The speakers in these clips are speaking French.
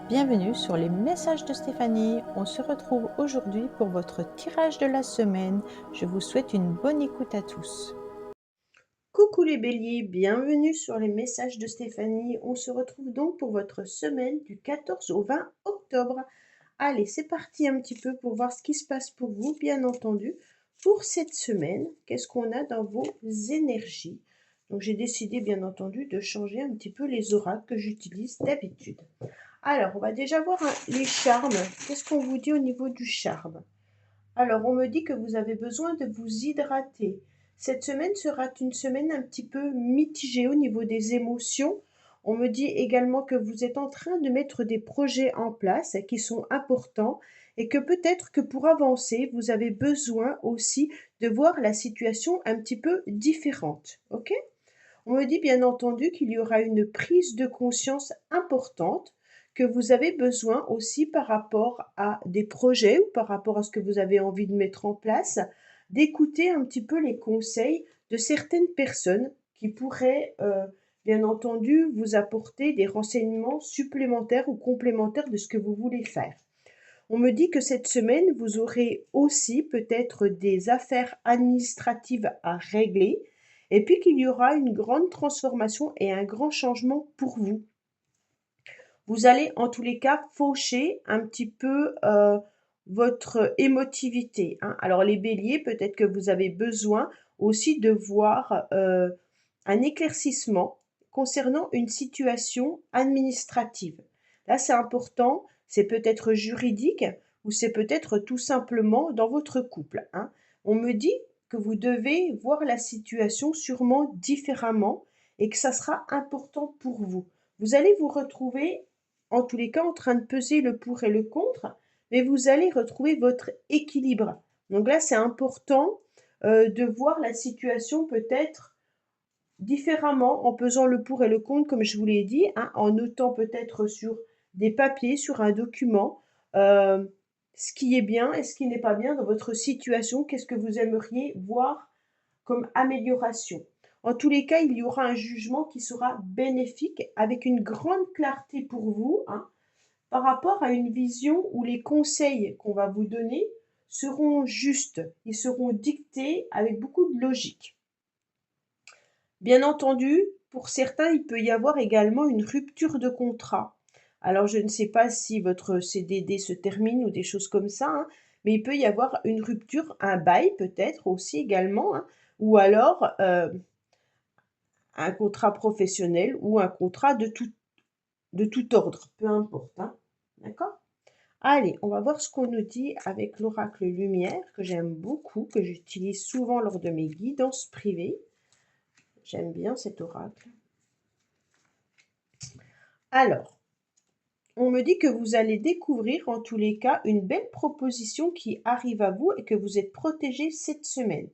Bienvenue sur les messages de Stéphanie. On se retrouve aujourd'hui pour votre tirage de la semaine. Je vous souhaite une bonne écoute à tous. Coucou les béliers, bienvenue sur les messages de Stéphanie. On se retrouve donc pour votre semaine du 14 au 20 octobre. Allez, c'est parti un petit peu pour voir ce qui se passe pour vous, bien entendu. Pour cette semaine, qu'est-ce qu'on a dans vos énergies? Donc j'ai décidé bien entendu de changer un petit peu les oracles que j'utilise d'habitude. Alors, on va déjà voir les charmes. Qu'est-ce qu'on vous dit au niveau du charme? Alors, on me dit que vous avez besoin de vous hydrater. Cette semaine sera une semaine un petit peu mitigée au niveau des émotions. On me dit également que vous êtes en train de mettre des projets en place qui sont importants et que peut-être que pour avancer, vous avez besoin aussi de voir la situation un petit peu différente. OK? On me dit bien entendu qu'il y aura une prise de conscience importante, que vous avez besoin aussi par rapport à des projets ou par rapport à ce que vous avez envie de mettre en place, d'écouter un petit peu les conseils de certaines personnes qui pourraient bien entendu vous apporter des renseignements supplémentaires ou complémentaires de ce que vous voulez faire. On me dit que cette semaine, vous aurez aussi peut-être des affaires administratives à régler et puis qu'il y aura une grande transformation et un grand changement pour vous. Vous allez en tous les cas faucher un petit peu votre émotivité, hein. Alors les béliers, peut-être que vous avez besoin aussi de voir un éclaircissement concernant une situation administrative. Là, c'est important, c'est peut-être juridique ou c'est peut-être tout simplement dans votre couple, hein. On me dit que vous devez voir la situation sûrement différemment et que ça sera important pour vous. Vous allez vous retrouver, en tous les cas, en train de peser le pour et le contre, mais vous allez retrouver votre équilibre. Donc là, c'est important de voir la situation peut-être différemment en pesant le pour et le contre, comme je vous l'ai dit, hein, en notant peut-être sur des papiers, sur un document, ce qui est bien et ce qui n'est pas bien dans votre situation, qu'est-ce que vous aimeriez voir comme amélioration. En tous les cas, il y aura un jugement qui sera bénéfique avec une grande clarté pour vous, hein, par rapport à une vision où les conseils qu'on va vous donner seront justes, ils seront dictés avec beaucoup de logique. Bien entendu, pour certains, il peut y avoir également une rupture de contrat. Alors, je ne sais pas si votre CDD se termine ou des choses comme ça, hein, mais il peut y avoir une rupture, un bail peut-être aussi également, hein, ou alors un contrat professionnel ou un contrat de tout ordre, peu importe, hein. D'accord? Allez, on va voir ce qu'on nous dit avec l'oracle lumière, que j'aime beaucoup, que j'utilise souvent lors de mes guidances privées. J'aime bien cet oracle. Alors, on me dit que vous allez découvrir en tous les cas une belle proposition qui arrive à vous et que vous êtes protégé cette semaine.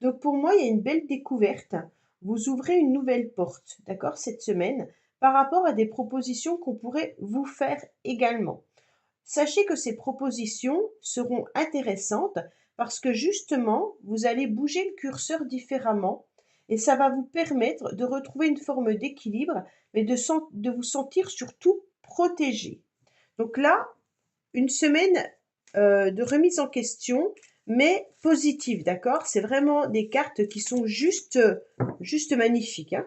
Donc pour moi, il y a une belle découverte. Vous ouvrez une nouvelle porte, d'accord, cette semaine, par rapport à des propositions qu'on pourrait vous faire également. Sachez que ces propositions seront intéressantes parce que justement, vous allez bouger le curseur différemment et ça va vous permettre de retrouver une forme d'équilibre, mais de vous sentir surtout protégé. Donc là, une semaine de remise en question, mais positive, d'accord? C'est vraiment des cartes qui sont juste magnifiques, hein.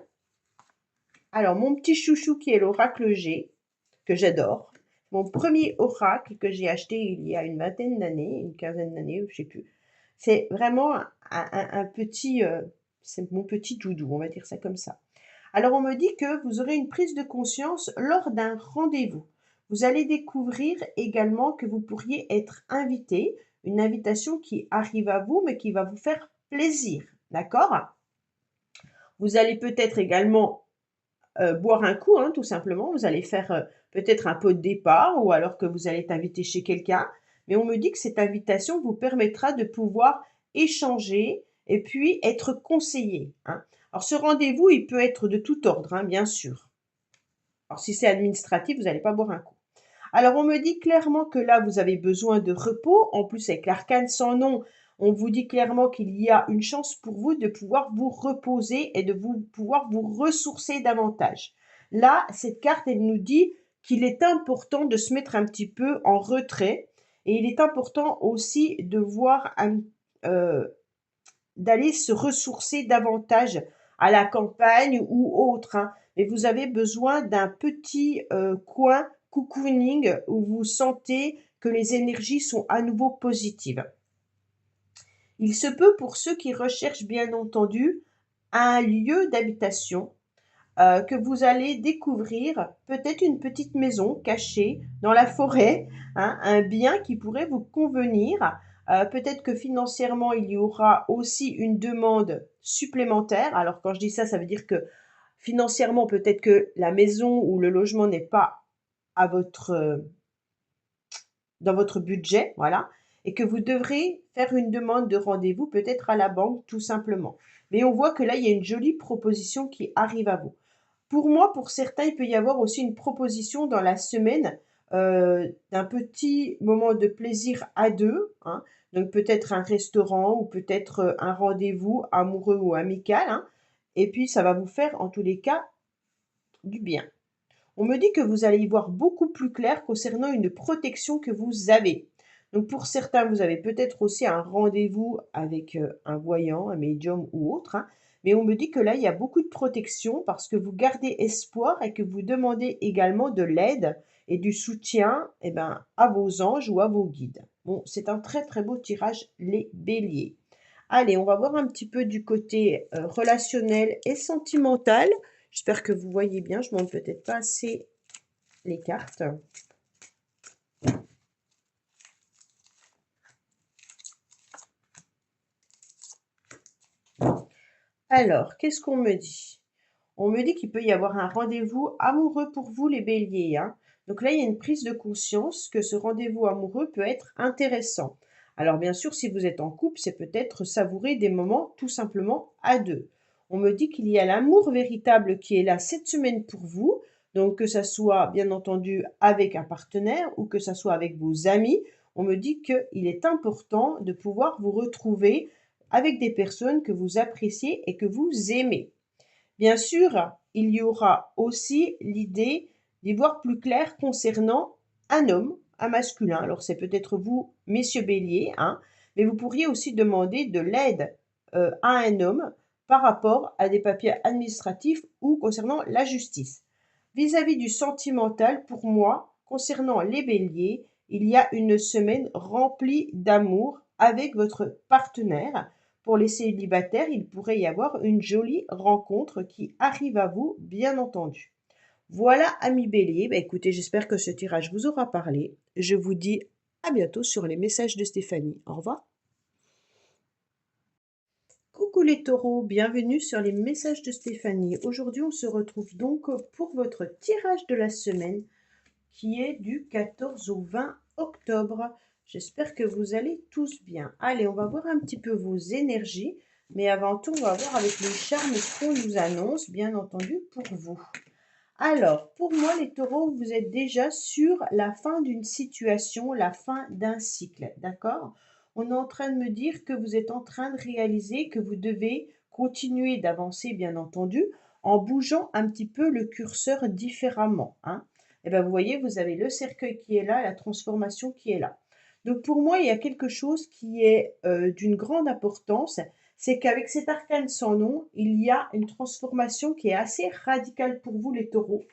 Alors, mon petit chouchou qui est l'oracle G, que j'adore. Mon premier oracle que j'ai acheté il y a une vingtaine d'années, une quinzaine d'années, je sais plus. C'est vraiment un petit, c'est mon petit doudou, on va dire ça comme ça. Alors on me dit que vous aurez une prise de conscience lors d'un rendez-vous. Vous allez découvrir également que vous pourriez être invité, une invitation qui arrive à vous, mais qui va vous faire plaisir, d'accord? Vous allez peut-être également boire un coup, hein, tout simplement. Vous allez faire peut-être un pot de départ ou alors que vous allez être invité chez quelqu'un. Mais on me dit que cette invitation vous permettra de pouvoir échanger et puis être conseillé, hein. Alors ce rendez-vous, il peut être de tout ordre, hein, bien sûr. Alors si c'est administratif, vous n'allez pas boire un coup. Alors on me dit clairement que là, vous avez besoin de repos. En plus, avec l'arcane sans nom, on vous dit clairement qu'il y a une chance pour vous de pouvoir vous reposer et de pouvoir vous ressourcer davantage. Là, cette carte, elle nous dit qu'il est important de se mettre un petit peu en retrait et il est important aussi de voir d'aller se ressourcer davantage à la campagne ou autre, hein. Mais vous avez besoin d'un petit, coin cocooning où vous sentez que les énergies sont à nouveau positives. Il se peut pour ceux qui recherchent bien entendu un lieu d'habitation, que vous allez découvrir, peut-être une petite maison cachée dans la forêt, hein, un bien qui pourrait vous convenir. Peut-être que financièrement, il y aura aussi une demande supplémentaire. Alors quand je dis ça, ça veut dire que financièrement, peut-être que la maison ou le logement n'est pas à dans votre budget, voilà, et que vous devrez faire une demande de rendez-vous, peut-être à la banque, tout simplement. Mais on voit que là, il y a une jolie proposition qui arrive à vous. Pour moi, pour certains, il peut y avoir aussi une proposition dans la semaine d'un petit moment de plaisir à deux, hein. Donc peut-être un restaurant ou peut-être un rendez-vous amoureux ou amical, hein. Et puis ça va vous faire en tous les cas du bien. On me dit que vous allez y voir beaucoup plus clair concernant une protection que vous avez. Donc pour certains, vous avez peut-être aussi un rendez-vous avec un voyant, un médium ou autre, hein. Mais on me dit que là, il y a beaucoup de protection parce que vous gardez espoir et que vous demandez également de l'aide et du soutien eh ben, à vos anges ou à vos guides. Bon, c'est un très très beau tirage, les béliers. Allez, on va voir un petit peu du côté relationnel et sentimental. J'espère que vous voyez bien, je ne montre peut-être pas assez les cartes. Alors, qu'est-ce qu'on me dit? On me dit qu'il peut y avoir un rendez-vous amoureux pour vous, les béliers, hein. Donc là, il y a une prise de conscience que ce rendez-vous amoureux peut être intéressant. Alors bien sûr, si vous êtes en couple, c'est peut-être savourer des moments tout simplement à deux. On me dit qu'il y a l'amour véritable qui est là cette semaine pour vous. Donc que ça soit bien entendu avec un partenaire ou que ça soit avec vos amis, on me dit qu'il est important de pouvoir vous retrouver avec des personnes que vous appréciez et que vous aimez. Bien sûr, il y aura aussi l'idée d'y voir plus clair concernant un homme, un masculin. Alors c'est peut-être vous, messieurs béliers, hein, mais vous pourriez aussi demander de l'aide à un homme par rapport à des papiers administratifs ou concernant la justice. Vis-à-vis du sentimental, pour moi, concernant les béliers, il y a une semaine remplie d'amour avec votre partenaire. Pour les célibataires, il pourrait y avoir une jolie rencontre qui arrive à vous, bien entendu. Voilà, amis béliers, bah écoutez, j'espère que ce tirage vous aura parlé. Je vous dis à bientôt sur les messages de Stéphanie. Au revoir. Coucou les taureaux, bienvenue sur les messages de Stéphanie. Aujourd'hui, on se retrouve donc pour votre tirage de la semaine qui est du 14 au 20 octobre. J'espère que vous allez tous bien. Allez, on va voir un petit peu vos énergies. Mais avant tout, on va voir avec les charmes ce qu'on nous annonce, bien entendu, pour vous. Alors, pour moi, les taureaux, vous êtes déjà sur la fin d'une situation, la fin d'un cycle, d'accord? On est en train de me dire que vous êtes en train de réaliser que vous devez continuer d'avancer, bien entendu, en bougeant un petit peu le curseur différemment, hein. Et bien, vous voyez, vous avez le cercueil qui est là, la transformation qui est là. Donc, pour moi, il y a quelque chose qui est d'une grande importance, c'est qu'avec cet arcane sans nom, il y a une transformation qui est assez radicale pour vous, les taureaux.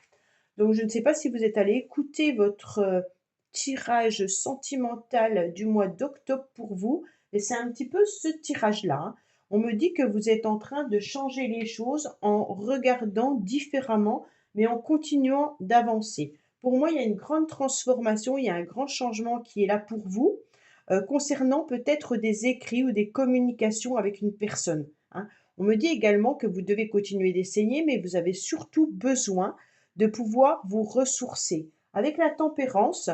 Donc, je ne sais pas si vous êtes allé écouter votre tirage sentimental du mois d'octobre pour vous, mais c'est un petit peu ce tirage-là, hein. On me dit que vous êtes en train de changer les choses en regardant différemment, mais en continuant d'avancer. Pour moi, il y a une grande transformation, il y a un grand changement qui est là pour vous concernant peut-être des écrits ou des communications avec une personne, hein. On me dit également que vous devez continuer d'essayer, mais vous avez surtout besoin de pouvoir vous ressourcer. Avec la tempérance,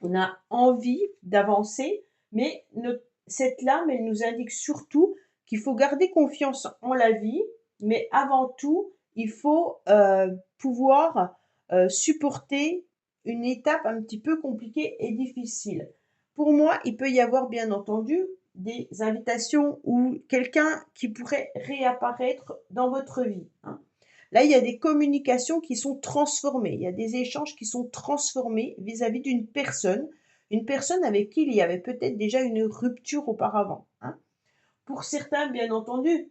on a envie d'avancer, mais cette lame, elle nous indique surtout qu'il faut garder confiance en la vie, mais avant tout, il faut pouvoir supporter une étape un petit peu compliquée et difficile. Pour moi, il peut y avoir bien entendu des invitations ou quelqu'un qui pourrait réapparaître dans votre vie, hein. Là, il y a des communications qui sont transformées. Il y a des échanges qui sont transformés vis-à-vis d'une personne. Une personne avec qui il y avait peut-être déjà une rupture auparavant, hein. Pour certains, bien entendu,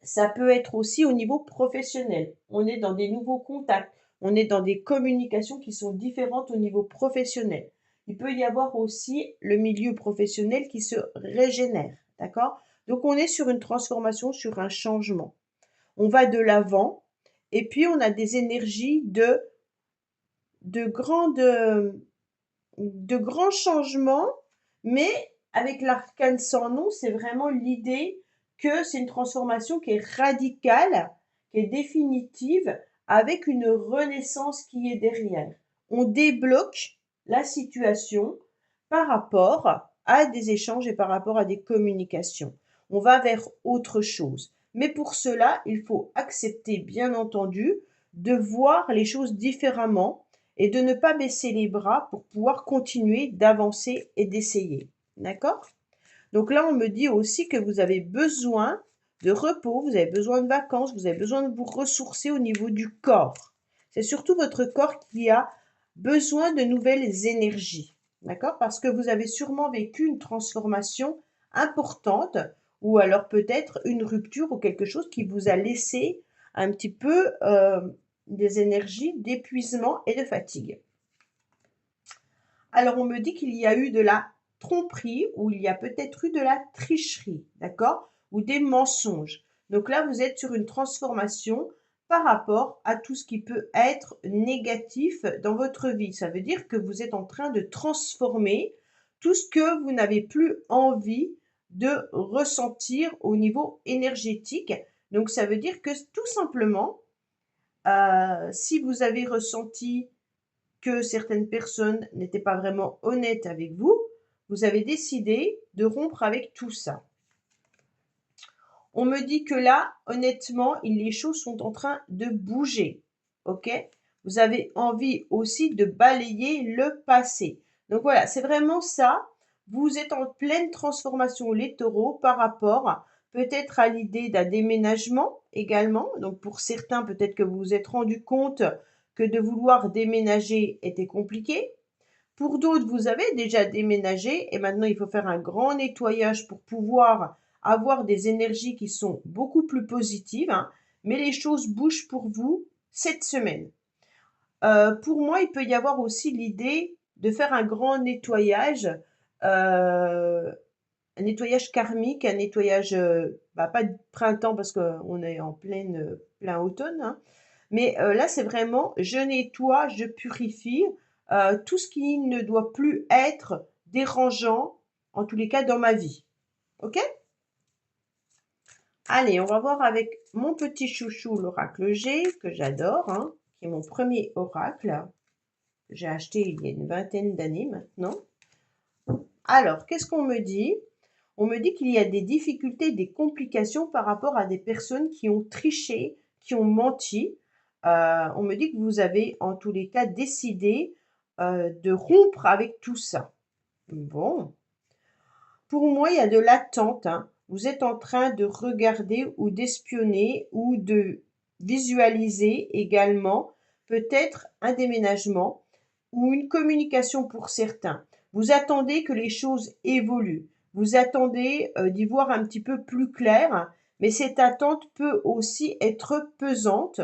ça peut être aussi au niveau professionnel. On est dans des nouveaux contacts. On est dans des communications qui sont différentes au niveau professionnel. Il peut y avoir aussi le milieu professionnel qui se régénère, d'accord? Donc on est sur une transformation, sur un changement. On va de l'avant et puis on a des énergies de grandes, de grands changements, mais avec l'arcane sans nom, c'est vraiment l'idée que c'est une transformation qui est radicale, qui est définitive, avec une renaissance qui est derrière. On débloque la situation par rapport à des échanges et par rapport à des communications. On va vers autre chose. Mais pour cela, il faut accepter, bien entendu, de voir les choses différemment et de ne pas baisser les bras pour pouvoir continuer d'avancer et d'essayer. D'accord? Donc là, on me dit aussi que vous avez besoin de repos, vous avez besoin de vacances, vous avez besoin de vous ressourcer au niveau du corps. C'est surtout votre corps qui a besoin de nouvelles énergies. D'accord? Parce que vous avez sûrement vécu une transformation importante ou alors peut-être une rupture ou quelque chose qui vous a laissé un petit peu des énergies d'épuisement et de fatigue. Alors, on me dit qu'il y a eu de la tromperie ou il y a peut-être eu de la tricherie, d'accord? Ou des mensonges. Donc là, vous êtes sur une transformation par rapport à tout ce qui peut être négatif dans votre vie. Ça veut dire que vous êtes en train de transformer tout ce que vous n'avez plus envie de ressentir au niveau énergétique. Donc, ça veut dire que tout simplement, si vous avez ressenti que certaines personnes n'étaient pas vraiment honnêtes avec vous, vous avez décidé de rompre avec tout ça. On me dit que là, honnêtement, les choses sont en train de bouger. Ok? Vous avez envie aussi de balayer le passé. Donc voilà, c'est vraiment ça. Vous êtes en pleine transformation, les taureaux, par rapport peut-être à l'idée d'un déménagement également. Donc pour certains, peut-être que vous vous êtes rendu compte que de vouloir déménager était compliqué. Pour d'autres, vous avez déjà déménagé et maintenant il faut faire un grand nettoyage pour pouvoir avoir des énergies qui sont beaucoup plus positives, hein. Mais les choses bougent pour vous cette semaine. Pour moi, il peut y avoir aussi l'idée de faire un grand nettoyage, un nettoyage karmique, un nettoyage, pas de printemps parce qu'on est en plein automne, hein. Mais là, c'est vraiment je nettoie, je purifie tout ce qui ne doit plus être dérangeant, en tous les cas dans ma vie. Ok? Allez, on va voir avec mon petit chouchou, l'oracle G, que j'adore, hein, qui est mon premier oracle. J'ai acheté il y a une vingtaine d'années maintenant. Alors, qu'est-ce qu'on me dit? On me dit qu'il y a des difficultés, des complications par rapport à des personnes qui ont triché, qui ont menti. On me dit que vous avez en tous les cas décidé de rompre avec tout ça. Bon. Pour moi, il y a de l'attente, hein. Vous êtes en train de regarder ou d'espionner ou de visualiser également peut-être un déménagement ou une communication pour certains. Vous attendez que les choses évoluent. Vous attendez d'y voir un petit peu plus clair, mais cette attente peut aussi être pesante.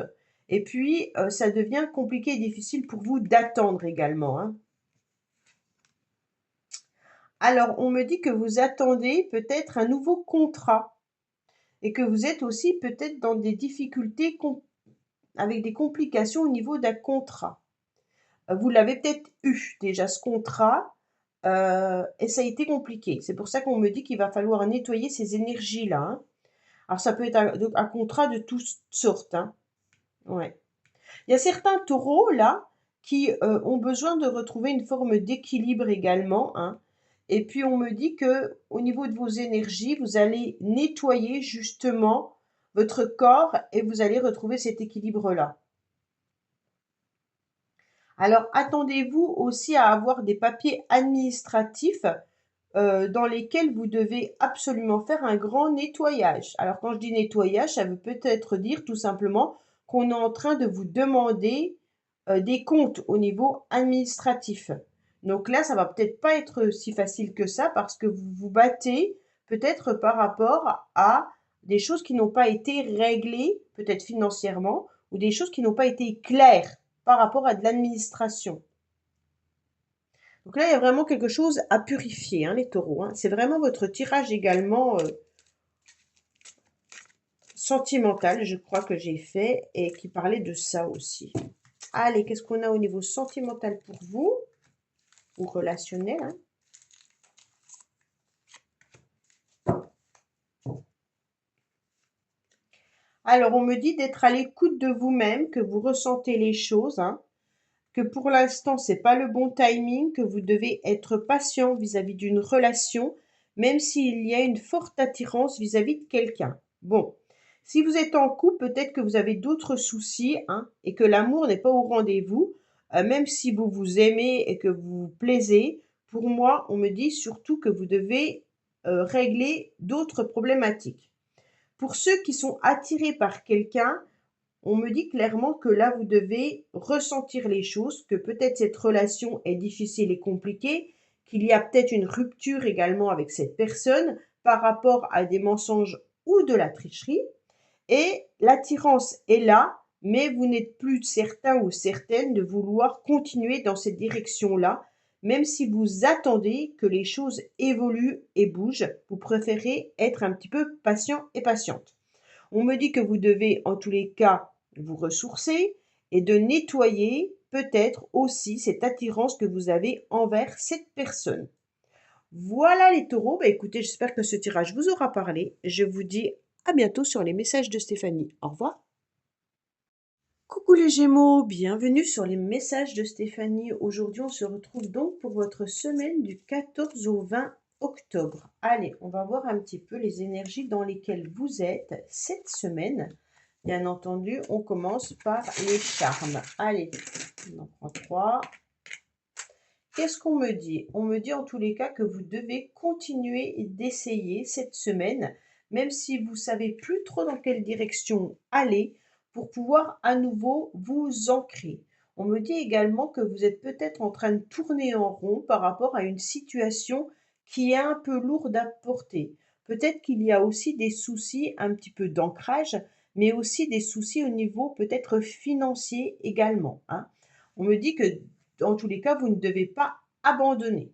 Et puis, ça devient compliqué et difficile pour vous d'attendre également, hein. Alors, on me dit que vous attendez peut-être un nouveau contrat et que vous êtes aussi peut-être dans des difficultés avec des complications au niveau d'un contrat. Vous l'avez peut-être eu déjà ce contrat et ça a été compliqué. C'est pour ça qu'on me dit qu'il va falloir nettoyer ces énergies-là, hein. Alors, ça peut être un contrat de toutes sortes, hein. Ouais. Il y a certains taureaux là qui ont besoin de retrouver une forme d'équilibre également, hein. Et puis on me dit que au niveau de vos énergies, vous allez nettoyer justement votre corps et vous allez retrouver cet équilibre-là. Alors attendez-vous aussi à avoir des papiers administratifs dans lesquels vous devez absolument faire un grand nettoyage. Alors quand je dis nettoyage, ça veut peut-être dire tout simplement qu'on est en train de vous demander des comptes au niveau administratif. Donc là, ça va peut-être pas être si facile que ça parce que vous vous battez peut-être par rapport à des choses qui n'ont pas été réglées, peut-être financièrement, ou des choses qui n'ont pas été claires par rapport à de l'administration. Donc là, il y a vraiment quelque chose à purifier, hein, les taureaux, hein. C'est vraiment votre tirage également sentimental, je crois que j'ai fait, et qui parlait de ça aussi. Allez, qu'est-ce qu'on a au niveau sentimental pour vous, ou relationnel, hein? Alors, on me dit d'être à l'écoute de vous-même, que vous ressentez les choses, hein, que pour l'instant, c'est pas le bon timing, que vous devez être patient vis-à-vis d'une relation, même s'il y a une forte attirance vis-à-vis de quelqu'un. Bon, si vous êtes en couple, peut-être que vous avez d'autres soucis, hein, et que l'amour n'est pas au rendez-vous, même si vous vous aimez et que vous vous plaisez. Pour moi, on me dit surtout que vous devez régler d'autres problématiques. Pour ceux qui sont attirés par quelqu'un, on me dit clairement que là, vous devez ressentir les choses, que peut-être cette relation est difficile et compliquée, qu'il y a peut-être une rupture également avec cette personne par rapport à des mensonges ou de la tricherie. Et l'attirance est là, mais vous n'êtes plus certain ou certaine de vouloir continuer dans cette direction-là, même si vous attendez que les choses évoluent et bougent, vous préférez être un petit peu patient et patiente. On me dit que vous devez en tous les cas vous ressourcer et de nettoyer peut-être aussi cette attirance que vous avez envers cette personne. Voilà les taureaux, bah écoutez, j'espère que ce tirage vous aura parlé. Je vous dis à bientôt sur les messages de Stéphanie. Au revoir. Coucou les Gémeaux, bienvenue sur les messages de Stéphanie. Aujourd'hui, on se retrouve donc pour votre semaine du 14 au 20 octobre. Allez, on va voir un petit peu les énergies dans lesquelles vous êtes cette semaine. Bien entendu, on commence par les charmes. Allez, on en prend 3. Qu'est-ce qu'on me dit? On me dit en tous les cas que vous devez continuer d'essayer cette semaine, même si vous savez plus trop dans quelle direction aller, pour pouvoir à nouveau vous ancrer. On me dit également que vous êtes peut-être en train de tourner en rond par rapport à une situation qui est un peu lourde à porter. Peut-être qu'il y a aussi des soucis un petit peu d'ancrage, mais aussi des soucis au niveau peut-être financier également, hein. On me dit que dans tous les cas, vous ne devez pas abandonner.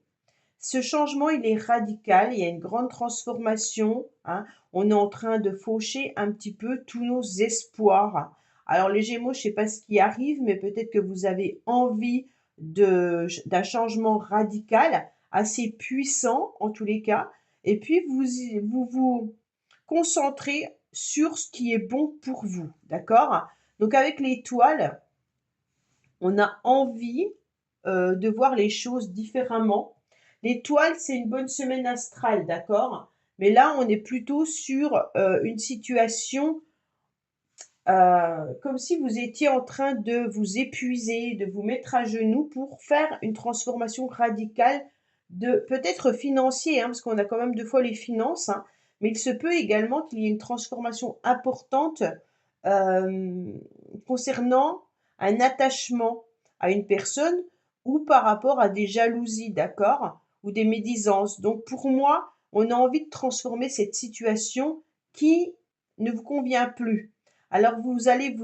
Ce changement, il est radical, il y a une grande transformation, hein. On est en train de faucher un petit peu tous nos espoirs. Alors les Gémeaux, je ne sais pas ce qui arrive, mais peut-être que vous avez envie d'un changement radical, assez puissant en tous les cas. Et puis vous concentrez sur ce qui est bon pour vous, d'accord? Donc avec l'étoile, on a envie de voir les choses différemment. L'étoile, c'est une bonne semaine astrale, d'accord? Mais là, on est plutôt sur une situation comme si vous étiez en train de vous épuiser, de vous mettre à genoux pour faire une transformation radicale de peut-être financier, hein, parce qu'on a quand même deux fois les finances, hein, mais il se peut également qu'il y ait une transformation importante euh, concernant un attachement à une personne ou par rapport à des jalousies, d'accord? Ou des médisances. Donc pour moi, on a envie de transformer cette situation qui ne vous convient plus. Alors vous allez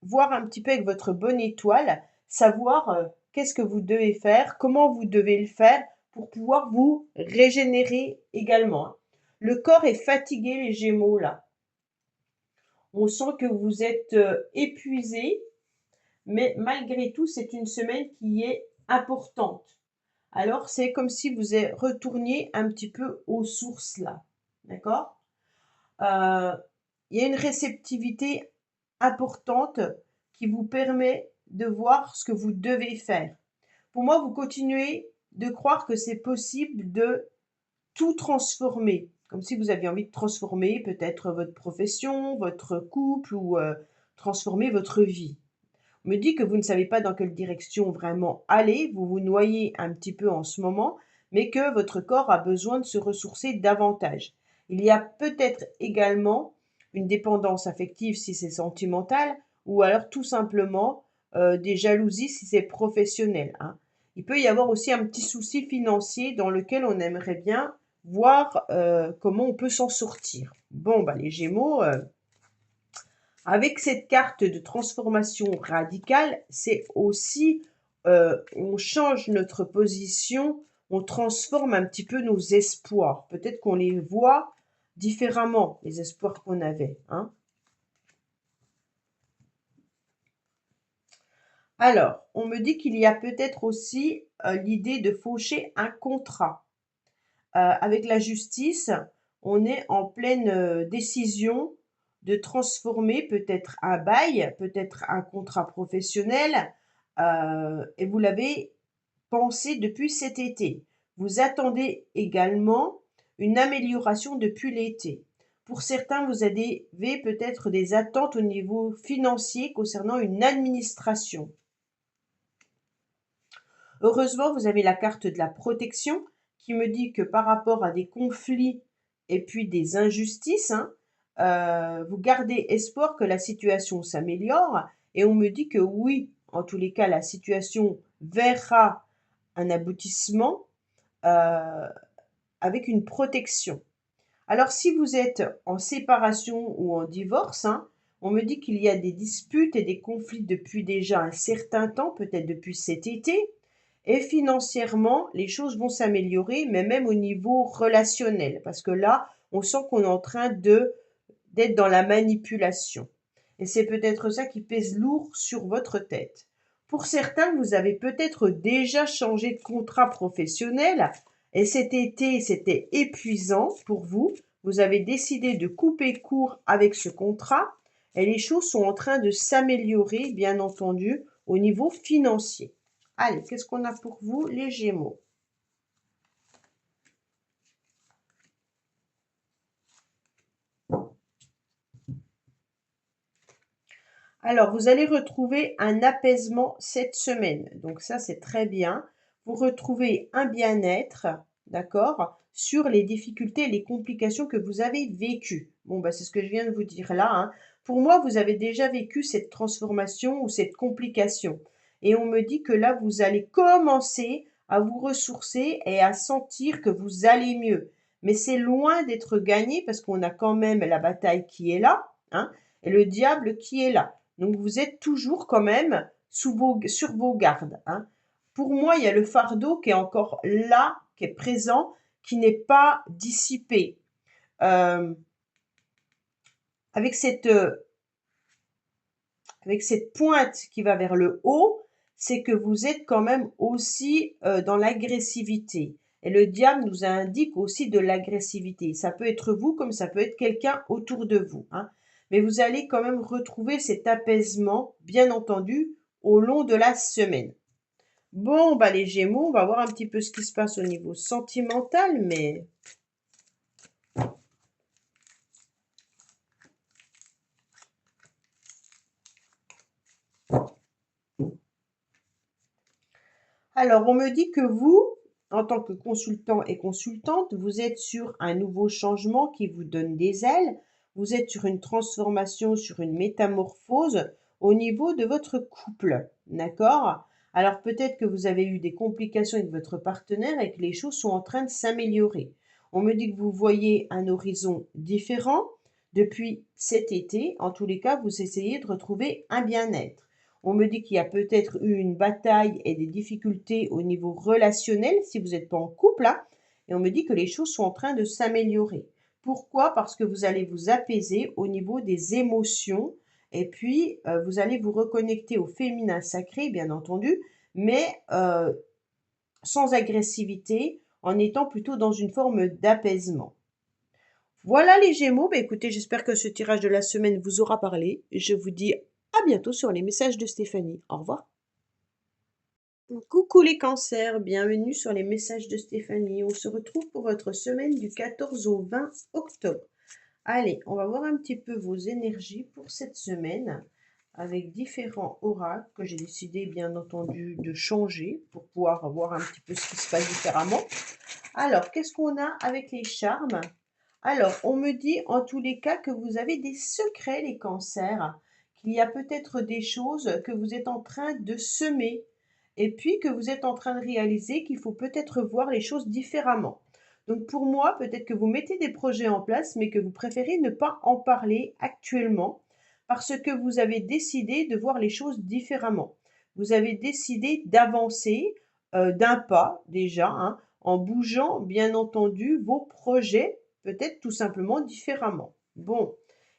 voir un petit peu avec votre bonne étoile, savoir qu'est-ce que vous devez faire, comment vous devez le faire pour pouvoir vous régénérer également, hein. Le corps est fatigué, les Gémeaux, là. On sent que vous êtes épuisé, mais malgré tout, c'est une semaine qui est importante. Alors, c'est comme si vous retourniez un petit peu aux sources, là. D'accord? Il y a une réceptivité importante qui vous permet de voir ce que vous devez faire. Pour moi, vous continuez de croire que c'est possible de tout transformer, comme si vous aviez envie de transformer peut-être votre profession, votre couple ou transformer votre vie. me dit que vous ne savez pas dans quelle direction vraiment aller, vous vous noyez un petit peu en ce moment, mais que votre corps a besoin de se ressourcer davantage. Il y a peut-être également une dépendance affective si c'est sentimental, ou alors tout simplement des jalousies si c'est professionnel, hein. Il peut y avoir aussi un petit souci financier dans lequel on aimerait bien voir comment on peut s'en sortir. Bon, bah, les Gémeaux, avec cette carte de transformation radicale, c'est aussi, on change notre position, on transforme un petit peu nos espoirs. Peut-être qu'on les voit différemment, les espoirs qu'on avait, hein. Alors, on me dit qu'il y a peut-être aussi l'idée de faucher un contrat. Avec la justice, on est en pleine décision de transformer peut-être un bail, peut-être un contrat professionnel, et vous l'avez pensé depuis cet été. Vous attendez également une amélioration depuis l'été. Pour certains, vous avez peut-être des attentes au niveau financier concernant une administration. Heureusement, vous avez la carte de la protection qui me dit que par rapport à des conflits et puis des injustices, hein, vous gardez espoir que la situation s'améliore et on me dit que oui, en tous les cas, la situation verra un aboutissement avec une protection. Alors si vous êtes en séparation ou en divorce, hein, on me dit qu'il y a des disputes et des conflits depuis déjà un certain temps, peut-être depuis cet été, et financièrement, les choses vont s'améliorer, mais même au niveau relationnel, parce que là, on sent qu'on est en train d'être dans la manipulation. Et c'est peut-être ça qui pèse lourd sur votre tête. Pour certains, vous avez peut-être déjà changé de contrat professionnel et cet été, c'était épuisant pour vous. Vous avez décidé de couper court avec ce contrat et les choses sont en train de s'améliorer, bien entendu, au niveau financier. Allez, qu'est-ce qu'on a pour vous, les Gémeaux? Alors, vous allez retrouver un apaisement cette semaine. Donc ça, c'est très bien. Vous retrouvez un bien-être, d'accord, sur les difficultés et les complications que vous avez vécues. Bon, bah, c'est ce que je viens de vous dire là, hein. Pour moi, vous avez déjà vécu cette transformation ou cette complication. Et on me dit que là, vous allez commencer à vous ressourcer et à sentir que vous allez mieux. Mais c'est loin d'être gagné parce qu'on a quand même la bataille qui est là, hein, et le diable qui est là. Donc vous êtes toujours quand même sur vos gardes, hein. Pour moi, il y a le fardeau qui est encore là, qui est présent, qui n'est pas dissipé. Euh, avec cette, euh, avec cette pointe qui va vers le haut, c'est que vous êtes quand même aussi dans l'agressivité. Et le diable nous indique aussi de l'agressivité. Ça peut être vous comme ça peut être quelqu'un autour de vous, hein. Mais vous allez quand même retrouver cet apaisement, bien entendu, au long de la semaine. Bon, bah les Gémeaux, on va voir un petit peu ce qui se passe au niveau sentimental, mais alors, on me dit que vous, en tant que consultant et consultante, vous êtes sur un nouveau changement qui vous donne des ailes. Vous êtes sur une transformation, sur une métamorphose au niveau de votre couple. D'accord? Alors, peut-être que vous avez eu des complications avec votre partenaire et que les choses sont en train de s'améliorer. On me dit que vous voyez un horizon différent depuis cet été. En tous les cas, vous essayez de retrouver un bien-être. On me dit qu'il y a peut-être eu une bataille et des difficultés au niveau relationnel si vous n'êtes pas en couple, hein, et on me dit que les choses sont en train de s'améliorer. Pourquoi? Parce que vous allez vous apaiser au niveau des émotions et puis vous allez vous reconnecter au féminin sacré, bien entendu, mais sans agressivité, en étant plutôt dans une forme d'apaisement. Voilà les Gémeaux, bah écoutez, j'espère que ce tirage de la semaine vous aura parlé. Je vous dis à bientôt sur les messages de Stéphanie. Au revoir. Coucou les cancers, bienvenue sur les messages de Stéphanie. On se retrouve pour votre semaine du 14 au 20 octobre. Allez, on va voir un petit peu vos énergies pour cette semaine. avec différents oracles que j'ai décidé bien entendu de changer pour pouvoir voir un petit peu ce qui se passe différemment. Alors, qu'est-ce qu'on a avec les charmes? Alors, on me dit en tous les cas que vous avez des secrets, les cancers, qu'il y a peut-être des choses que vous êtes en train de semer et puis que vous êtes en train de réaliser qu'il faut peut-être voir les choses différemment. Donc pour moi, peut-être que vous mettez des projets en place, mais que vous préférez ne pas en parler actuellement parce que vous avez décidé de voir les choses différemment. Vous avez décidé d'avancer d'un pas déjà, hein, en bougeant bien entendu vos projets, peut-être tout simplement différemment. Bon,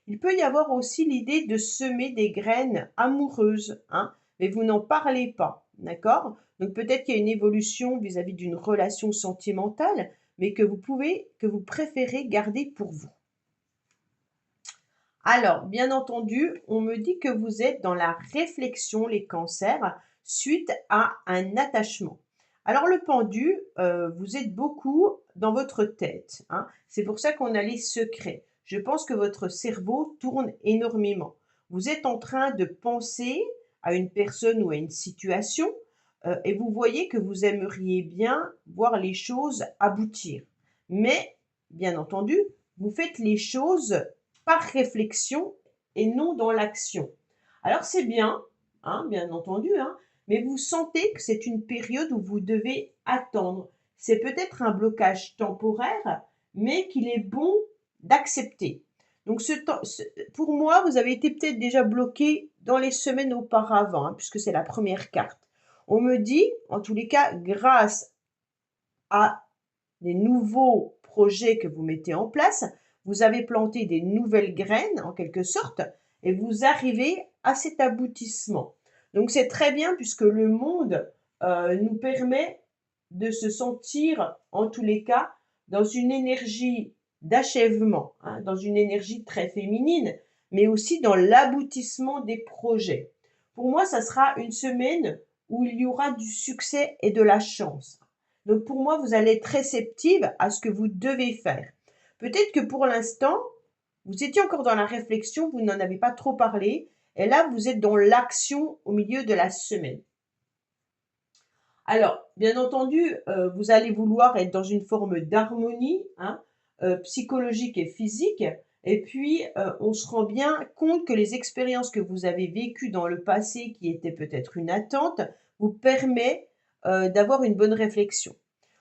il peut y avoir aussi l'idée de semer des graines amoureuses, hein, mais vous n'en parlez pas, d'accord? Donc peut-être qu'il y a une évolution vis-à-vis d'une relation sentimentale, mais que vous préférez garder pour vous. Alors, bien entendu, on me dit que vous êtes dans la réflexion, les cancers, suite à un attachement. Alors, le pendu, vous êtes beaucoup dans votre tête, hein. C'est pour ça qu'on a les secrets. Je pense que votre cerveau tourne énormément. Vous êtes en train de penser à une personne ou à une situation, et vous voyez que vous aimeriez bien voir les choses aboutir. Mais, bien entendu, vous faites les choses par réflexion et non dans l'action. Alors c'est bien, hein, bien entendu, hein, mais vous sentez que c'est une période où vous devez attendre. C'est peut-être un blocage temporaire, mais qu'il est bon d'accepter. Donc pour moi, vous avez été peut-être déjà bloqué dans les semaines auparavant, hein, puisque c'est la première carte. On me dit, en tous les cas, grâce à des nouveaux projets que vous mettez en place, vous avez planté des nouvelles graines en quelque sorte et vous arrivez à cet aboutissement. Donc c'est très bien puisque le monde nous permet de se sentir en tous les cas dans une énergie d'achèvement, hein, dans une énergie très féminine, mais aussi dans l'aboutissement des projets. Pour moi, ça sera une semaine où il y aura du succès et de la chance. Donc pour moi, vous allez être réceptive à ce que vous devez faire. Peut-être que pour l'instant, vous étiez encore dans la réflexion, vous n'en avez pas trop parlé, et là, vous êtes dans l'action au milieu de la semaine. Alors, bien entendu, vous allez vouloir être dans une forme d'harmonie, hein, psychologique et physique, et puis on se rend bien compte que les expériences que vous avez vécues dans le passé, qui étaient peut-être une attente, vous permet d'avoir une bonne réflexion.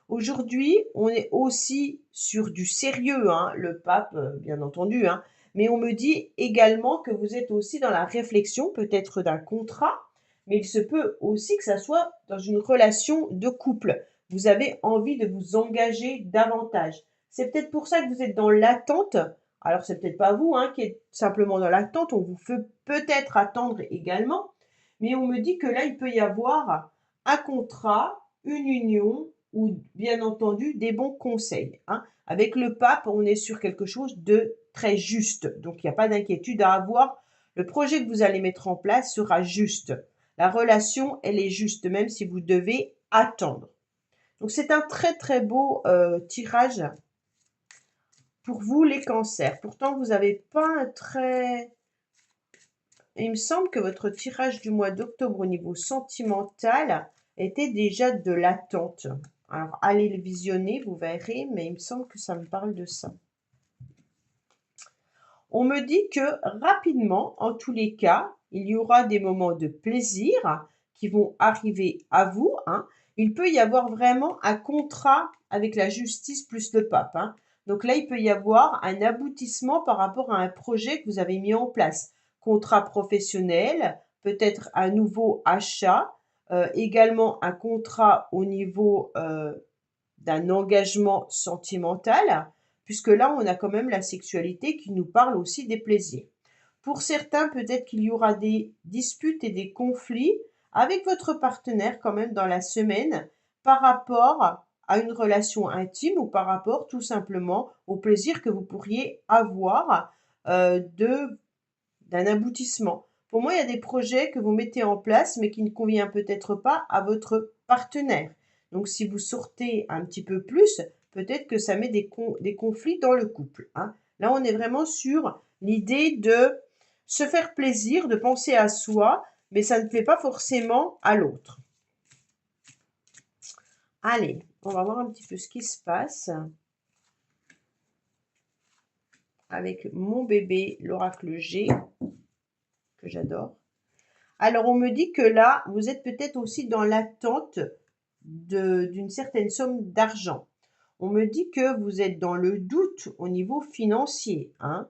Aujourd'hui, on est aussi sur du sérieux, hein, le pape, bien entendu, hein, mais on me dit également que vous êtes aussi dans la réflexion, peut-être d'un contrat, mais il se peut aussi que ça soit dans une relation de couple. Vous avez envie de vous engager davantage. C'est peut-être pour ça que vous êtes dans l'attente. Alors, c'est peut-être pas vous, hein, qui êtes simplement dans l'attente. On vous fait peut-être attendre également. Mais on me dit que là, il peut y avoir un contrat, une union ou bien entendu des bons conseils, hein. Avec le pape, on est sur quelque chose de très juste. Donc, il n'y a pas d'inquiétude à avoir. Le projet que vous allez mettre en place sera juste. La relation, elle est juste, même si vous devez attendre. Donc, c'est un très, très beau tirage pour vous, les cancers. Pourtant, vous n'avez pas un très... Il me semble que votre tirage du mois d'octobre au niveau sentimental était déjà de l'attente. Alors, allez le visionner, vous verrez, mais il me semble que ça me parle de ça. On me dit que rapidement, en tous les cas, il y aura des moments de plaisir qui vont arriver à vous, hein. Il peut y avoir vraiment un contrat avec la justice plus le pape, hein. Donc là, il peut y avoir un aboutissement par rapport à un projet que vous avez mis en place. Contrat professionnel, peut-être un nouveau achat, également un contrat au niveau d'un engagement sentimental, puisque là, on a quand même la sexualité qui nous parle aussi des plaisirs. Pour certains, peut-être qu'il y aura des disputes et des conflits avec votre partenaire quand même dans la semaine par rapport à une relation intime ou par rapport tout simplement au plaisir que vous pourriez avoir d'un aboutissement. Pour moi, il y a des projets que vous mettez en place mais qui ne conviennent peut-être pas à votre partenaire. Donc, si vous sortez un petit peu plus, peut-être que ça met des conflits dans le couple, hein. Là, on est vraiment sur l'idée de se faire plaisir, de penser à soi, mais ça ne plaît pas forcément à l'autre. Allez, on va voir un petit peu ce qui se passe avec mon bébé, l'oracle G, que j'adore. Alors, on me dit que là, vous êtes peut-être aussi dans l'attente d'une certaine somme d'argent. On me dit que vous êtes dans le doute au niveau financier, hein,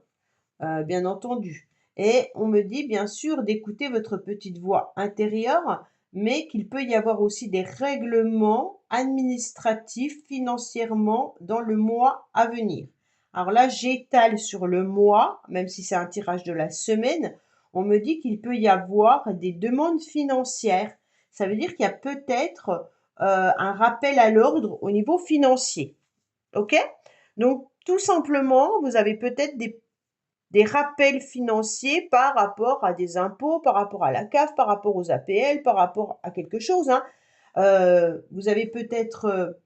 bien entendu. Et on me dit bien sûr d'écouter votre petite voix intérieure, mais qu'il peut y avoir aussi des règlements administratifs financièrement dans le mois à venir. Alors là, j'étale sur le mois, même si c'est un tirage de la semaine. On me dit qu'il peut y avoir des demandes financières. Ça veut dire qu'il y a peut-être un rappel à l'ordre au niveau financier. OK? Donc, tout simplement, vous avez peut-être des rappels financiers par rapport à des impôts, par rapport à la CAF, par rapport aux APL, par rapport à quelque chose, hein. Vous avez peut-être,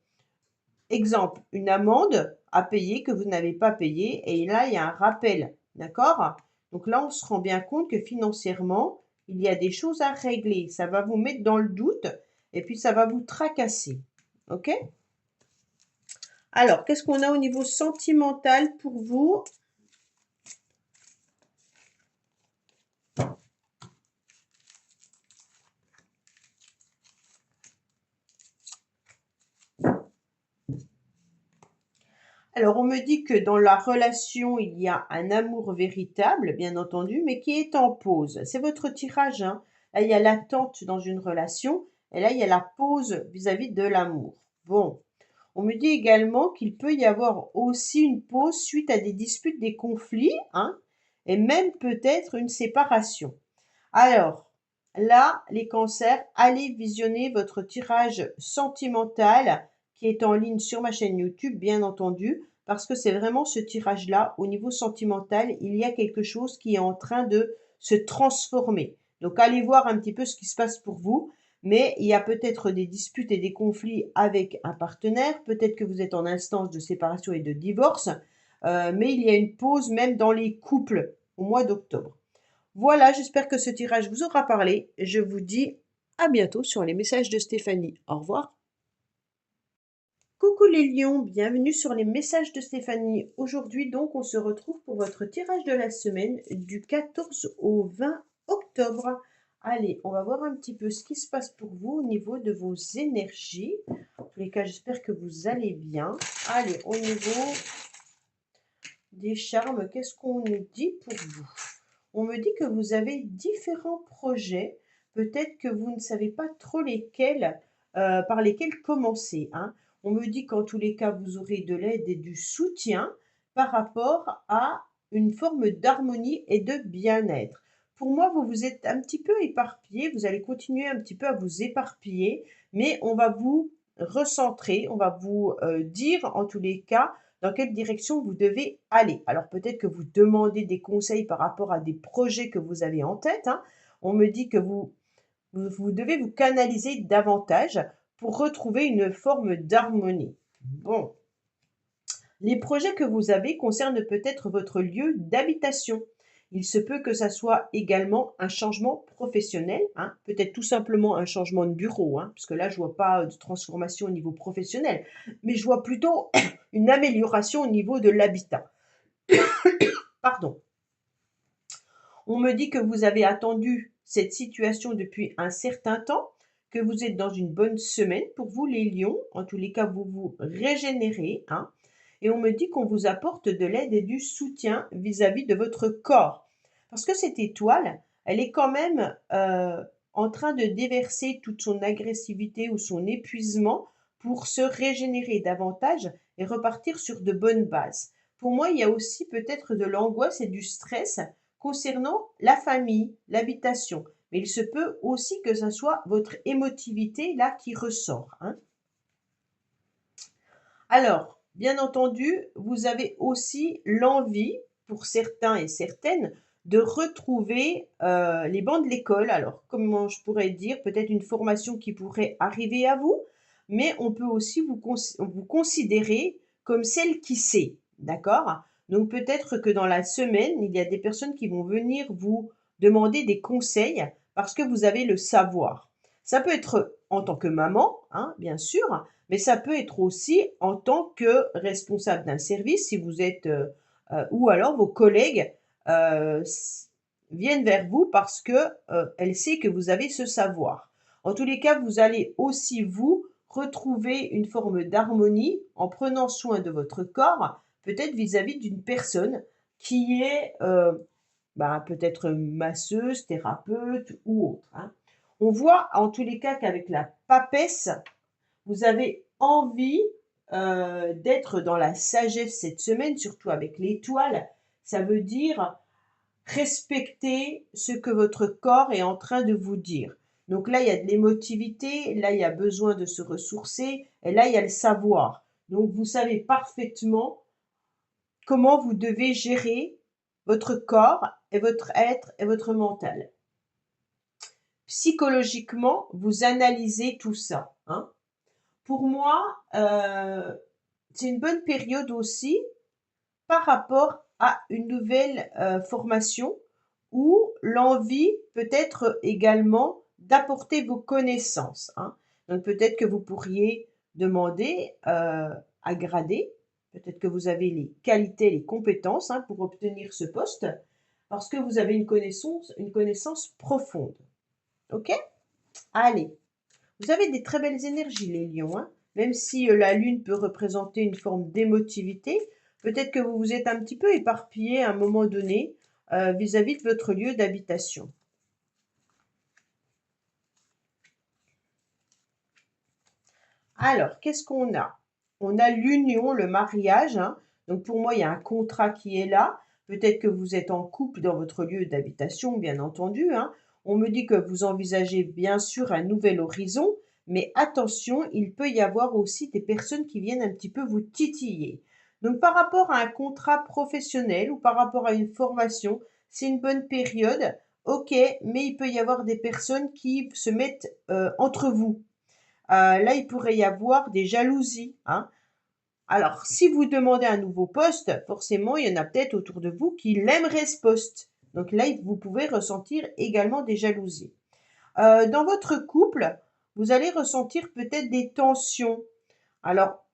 exemple, une amende à payer que vous n'avez pas payée et là, il y a un rappel, d'accord? Donc là, on se rend bien compte que financièrement, il y a des choses à régler. Ça va vous mettre dans le doute et puis ça va vous tracasser, OK? Alors, qu'est-ce qu'on a au niveau sentimental pour vous? Alors, on me dit que dans la relation, il y a un amour véritable, bien entendu, mais qui est en pause. C'est votre tirage, hein. Là, il y a l'attente dans une relation, et là, il y a la pause vis-à-vis de l'amour. Bon, on me dit également qu'il peut y avoir aussi une pause suite à des disputes, des conflits, hein, et même peut-être une séparation. Alors, là, les cancers, allez visionner votre tirage sentimental qui est en ligne sur ma chaîne YouTube, bien entendu, parce que c'est vraiment ce tirage-là, au niveau sentimental, il y a quelque chose qui est en train de se transformer. Donc, allez voir un petit peu ce qui se passe pour vous, mais il y a peut-être des disputes et des conflits avec un partenaire, peut-être que vous êtes en instance de séparation et de divorce, mais il y a une pause même dans les couples au mois d'octobre. Voilà, j'espère que ce tirage vous aura parlé. Je vous dis à bientôt sur les messages de Stéphanie. Au revoir. Coucou les lions, bienvenue sur les messages de Stéphanie. Aujourd'hui donc on se retrouve pour votre tirage de la semaine du 14 au 20 octobre. Allez, on va voir un petit peu ce qui se passe pour vous au niveau de vos énergies. En tous les cas, j'espère que vous allez bien. Allez, au niveau des charmes, qu'est-ce qu'on nous dit pour vous? On me dit que vous avez différents projets, peut-être que vous ne savez pas trop lesquels, par lesquels commencer, hein. On me dit qu'en tous les cas, vous aurez de l'aide et du soutien par rapport à une forme d'harmonie et de bien-être. Pour moi, vous vous êtes un petit peu éparpillé, vous allez continuer un petit peu à vous éparpiller, mais on va vous recentrer, on va vous dire en tous les cas dans quelle direction vous devez aller. Alors peut-être que vous demandez des conseils par rapport à des projets que vous avez en tête, hein. On me dit que vous devez vous canaliser davantage pour retrouver une forme d'harmonie. Bon, les projets que vous avez concernent peut-être votre lieu d'habitation. Il se peut que ça soit également un changement professionnel, hein, peut-être tout simplement un changement de bureau, hein, parce que là, je vois pas de transformation au niveau professionnel, mais je vois plutôt une amélioration au niveau de l'habitat. Pardon. On me dit que vous avez attendu cette situation depuis un certain temps, que vous êtes dans une bonne semaine pour vous les lions. En tous les cas, vous vous régénérez, hein. Et on me dit qu'on vous apporte de l'aide et du soutien vis-à-vis de votre corps. Parce que cette étoile, elle est quand même en train de déverser toute son agressivité ou son épuisement pour se régénérer davantage et repartir sur de bonnes bases. Pour moi, il y a aussi peut-être de l'angoisse et du stress concernant la famille, l'habitation. Mais il se peut aussi que ce soit votre émotivité là qui ressort, hein. Alors, bien entendu, vous avez aussi l'envie, pour certains et certaines, de retrouver les bancs de l'école. Alors, comment je pourrais dire, peut-être une formation qui pourrait arriver à vous, mais on peut aussi vous considérer comme celle qui sait, d'accord? Donc peut-être que dans la semaine, il y a des personnes qui vont venir vous demander des conseils parce que vous avez le savoir. Ça peut être en tant que maman, hein, bien sûr, mais ça peut être aussi en tant que responsable d'un service si vous êtes, ou alors vos collègues, viennent vers vous parce que, elle sait que vous avez ce savoir. En tous les cas, vous allez aussi vous retrouver une forme d'harmonie en prenant soin de votre corps, peut-être vis-à-vis d'une personne qui est, peut-être masseuse, thérapeute ou autre, hein. On voit en tous les cas qu'avec la papesse, vous avez envie, d'être dans la sagesse cette semaine, surtout avec l'étoile. Ça veut dire respecter ce que votre corps est en train de vous dire. Donc là, il y a de l'émotivité, là, il y a besoin de se ressourcer, et là, il y a le savoir. Donc vous savez parfaitement comment vous devez gérer votre corps et votre être et votre mental. Psychologiquement, vous analysez tout ça, hein. Pour moi, c'est une bonne période aussi par rapport à une nouvelle, formation ou l'envie peut-être également d'apporter vos connaissances, hein. Donc peut-être que vous pourriez demander, à grader. Peut-être que vous avez les qualités, les compétences, hein, pour obtenir ce poste, parce que vous avez une connaissance profonde. OK? Allez, vous avez des très belles énergies les lions, hein. Même si, la lune peut représenter une forme d'émotivité, peut-être que vous vous êtes un petit peu éparpillés à un moment donné, vis-à-vis de votre lieu d'habitation. Alors, qu'est-ce qu'on a? On a l'union, le mariage, hein. Donc pour moi, il y a un contrat qui est là. Peut-être que vous êtes en couple dans votre lieu d'habitation, bien entendu, hein. On me dit que vous envisagez bien sûr un nouvel horizon, mais attention, il peut y avoir aussi des personnes qui viennent un petit peu vous titiller. Donc par rapport à un contrat professionnel ou par rapport à une formation, c'est une bonne période, ok, mais il peut y avoir des personnes qui se mettent entre vous. Là, il pourrait y avoir des jalousies, hein. Alors, si vous demandez un nouveau poste, forcément, il y en a peut-être autour de vous qui l'aimeraient ce poste. Donc là, vous pouvez ressentir également des jalousies. Dans votre couple, vous allez ressentir peut-être des tensions. Alors,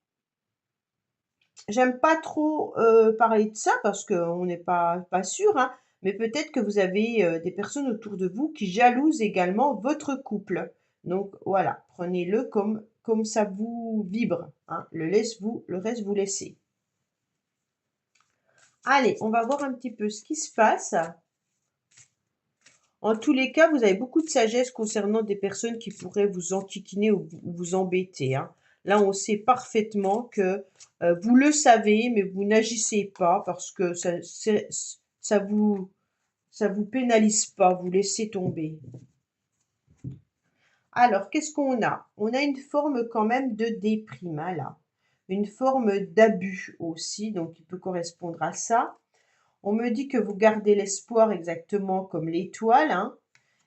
j'aime pas trop parler de ça parce qu'on n'est pas sûr, hein, mais peut-être que vous avez des personnes autour de vous qui jalousent également votre couple. Donc voilà, prenez-le comme ça vous vibre, hein. Le reste vous laissez. Allez, on va voir un petit peu ce qui se passe. En tous les cas, vous avez beaucoup de sagesse concernant des personnes qui pourraient vous enquiquiner ou vous embêter, hein. Là, on sait parfaitement que vous le savez, mais vous n'agissez pas parce que ça vous pénalise pas, vous laissez tomber. Alors, qu'est-ce qu'on a? On a une forme quand même de déprime, hein, là. Une forme d'abus aussi, donc il peut correspondre à ça. On me dit que vous gardez l'espoir exactement comme l'étoile, hein.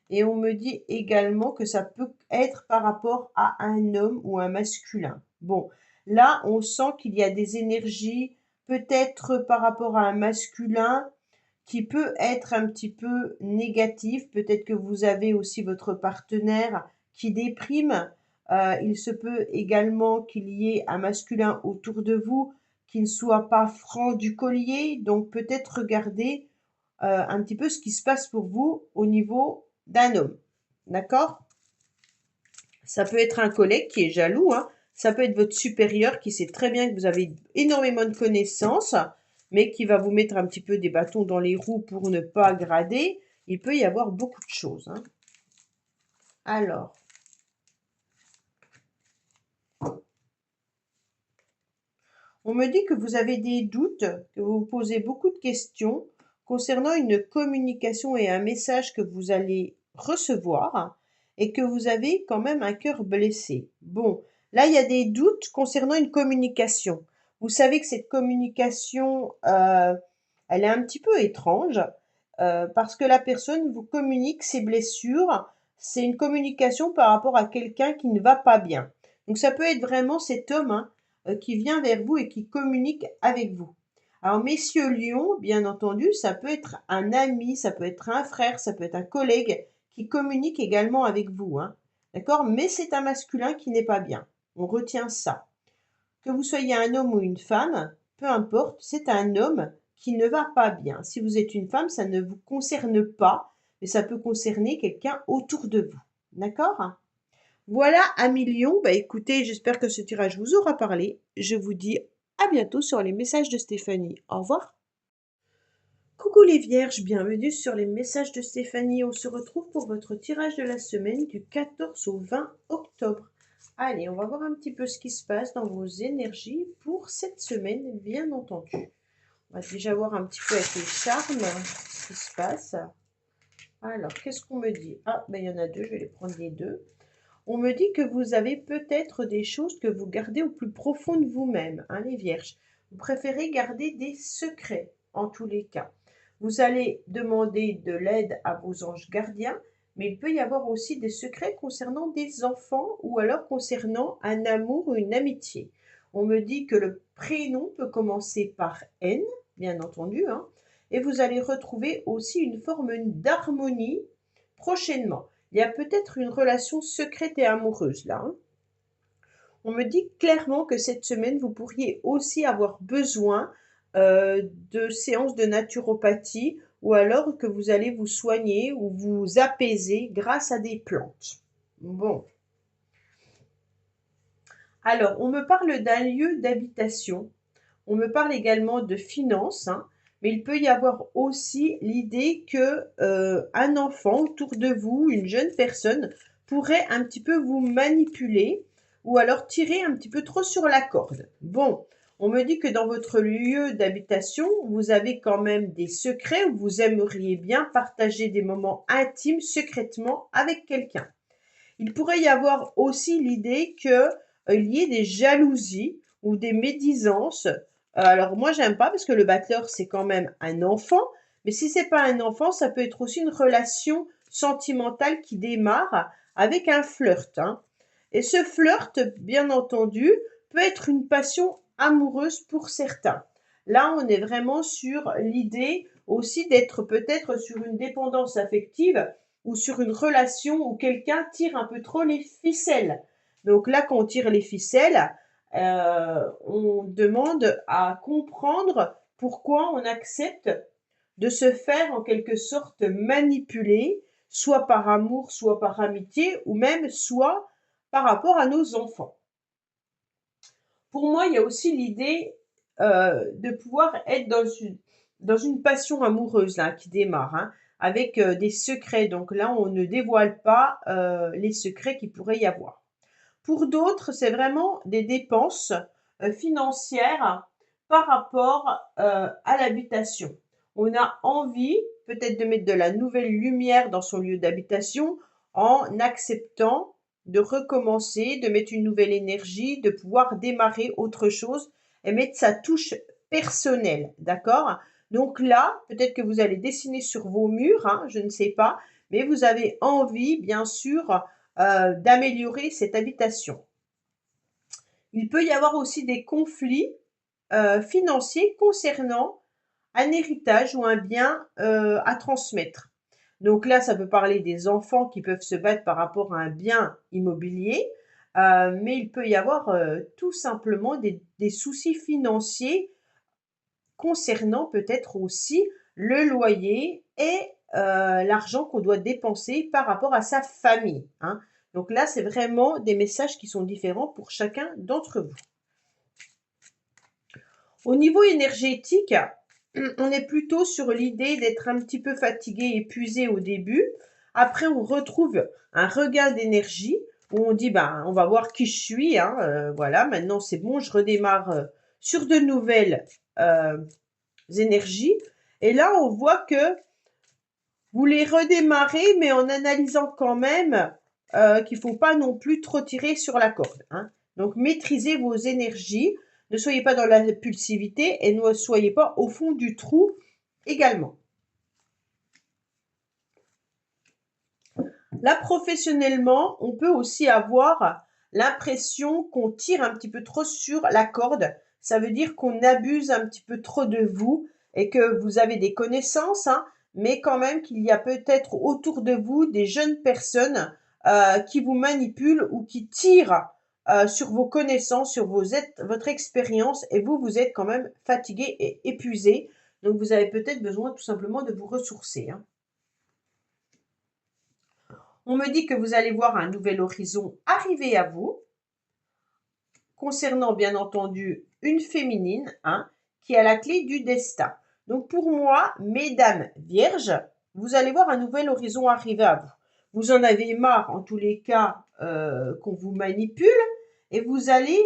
Et on me dit également que ça peut être par rapport à un homme ou un masculin. Bon, là, on sent qu'il y a des énergies, peut-être par rapport à un masculin, qui peut être un petit peu négatif. Peut-être que vous avez aussi votre partenaire qui déprime. Il se peut également qu'il y ait un masculin autour de vous qui ne soit pas franc du collier. Donc peut-être regarder un petit peu ce qui se passe pour vous au niveau d'un homme. D'accord? Ça peut être un collègue qui est jaloux, hein. Ça peut être votre supérieur qui sait très bien que vous avez énormément de connaissances, mais qui va vous mettre un petit peu des bâtons dans les roues pour ne pas grader. Il peut y avoir beaucoup de choses, hein. Alors, on me dit que vous avez des doutes, que vous vous posez beaucoup de questions concernant une communication et un message que vous allez recevoir et que vous avez quand même un cœur blessé. Bon, là, il y a des doutes concernant une communication. Vous savez que cette communication, elle est un petit peu étrange parce que la personne vous communique ses blessures. C'est une communication par rapport à quelqu'un qui ne va pas bien. Donc ça peut être vraiment cet homme, hein, qui vient vers vous et qui communique avec vous. Alors, messieurs lions, bien entendu, ça peut être un ami, ça peut être un frère, ça peut être un collègue qui communique également avec vous, hein. D'accord? Mais c'est un masculin qui n'est pas bien. On retient ça. Que vous soyez un homme ou une femme, peu importe, c'est un homme qui ne va pas bien. Si vous êtes une femme, ça ne vous concerne pas, mais ça peut concerner quelqu'un autour de vous. D'accord? Voilà, amis lions. Bah écoutez, j'espère que ce tirage vous aura parlé. Je vous dis à bientôt sur les messages de Stéphanie. Au revoir. Coucou les vierges, bienvenue sur les messages de Stéphanie. On se retrouve pour votre tirage de la semaine du 14 au 20 octobre. Allez, on va voir un petit peu ce qui se passe dans vos énergies pour cette semaine, bien entendu. On va déjà voir un petit peu avec les charmes ce qui se passe. Alors, qu'est-ce qu'on me dit? Ah, ben il y en a deux, je vais les prendre les deux. On me dit que vous avez peut-être des choses que vous gardez au plus profond de vous-même, hein, les vierges. Vous préférez garder des secrets, en tous les cas. Vous allez demander de l'aide à vos anges gardiens, mais il peut y avoir aussi des secrets concernant des enfants ou alors concernant un amour ou une amitié. On me dit que le prénom peut commencer par N, bien entendu, hein, et vous allez retrouver aussi une forme d'harmonie prochainement. Il y a peut-être une relation secrète et amoureuse là, hein. On me dit clairement que cette semaine, vous pourriez aussi avoir besoin de séances de naturopathie ou alors que vous allez vous soigner ou vous apaiser grâce à des plantes. Bon. Alors, on me parle d'un lieu d'habitation. On me parle également de finances, hein, mais il peut y avoir aussi l'idée que un enfant autour de vous, une jeune personne, pourrait un petit peu vous manipuler ou alors tirer un petit peu trop sur la corde. Bon, on me dit que dans votre lieu d'habitation, vous avez quand même des secrets où vous aimeriez bien partager des moments intimes secrètement avec quelqu'un. Il pourrait y avoir aussi l'idée que il y ait des jalousies ou des médisances. Alors moi j'aime pas parce que le battleur c'est quand même un enfant, mais si c'est pas un enfant, ça peut être aussi une relation sentimentale qui démarre avec un flirt, hein. Et ce flirt, bien entendu, peut être une passion amoureuse pour certains. Là, on est vraiment sur l'idée aussi d'être peut-être sur une dépendance affective ou sur une relation où quelqu'un tire un peu trop les ficelles. Donc là, quand on tire les ficelles, on demande à comprendre pourquoi on accepte de se faire en quelque sorte manipuler, soit par amour, soit par amitié, ou même soit par rapport à nos enfants. Pour moi, il y a aussi l'idée de pouvoir être dans une passion amoureuse là, qui démarre, hein, avec des secrets. Donc là, on ne dévoile pas les secrets qu'il pourrait y avoir. Pour d'autres, c'est vraiment des dépenses financières par rapport à l'habitation. On a envie peut-être de mettre de la nouvelle lumière dans son lieu d'habitation en acceptant de recommencer, de mettre une nouvelle énergie, de pouvoir démarrer autre chose et mettre sa touche personnelle, d'accord? Donc là, peut-être que vous allez dessiner sur vos murs, hein, je ne sais pas, mais vous avez envie, bien sûr, d'améliorer cette habitation. Il peut y avoir aussi des conflits financiers concernant un héritage ou un bien à transmettre. Donc là, ça peut parler des enfants qui peuvent se battre par rapport à un bien immobilier, mais il peut y avoir tout simplement des soucis financiers concernant peut-être aussi le loyer et l'argent qu'on doit dépenser par rapport à sa famille, hein. Donc là, c'est vraiment des messages qui sont différents pour chacun d'entre vous. Au niveau énergétique, on est plutôt sur l'idée d'être un petit peu fatigué, épuisé au début. Après, on retrouve un regain d'énergie où on dit, ben, on va voir qui je suis, hein, voilà, maintenant c'est bon, je redémarre sur de nouvelles énergies. Et là, on voit que vous les redémarrez, mais en analysant quand même qu'il ne faut pas non plus trop tirer sur la corde, hein. Donc, maîtrisez vos énergies. Ne soyez pas dans l'impulsivité et ne soyez pas au fond du trou également. Là, professionnellement, on peut aussi avoir l'impression qu'on tire un petit peu trop sur la corde ça veut dire qu'on abuse un petit peu trop de vous et que vous avez des connaissances, hein, mais quand même qu'il y a peut-être autour de vous des jeunes personnes qui vous manipulent ou qui tirent sur vos connaissances, sur votre expérience, et vous, vous êtes quand même fatigué et épuisé. Donc, vous avez peut-être besoin tout simplement de vous ressourcer, hein. On me dit que vous allez voir un nouvel horizon arriver à vous, concernant bien entendu une féminine, hein, qui a la clé du destin. Donc pour moi, mesdames vierges, vous allez voir un nouvel horizon arriver à vous. Vous en avez marre, en tous les cas, qu'on vous manipule, et vous allez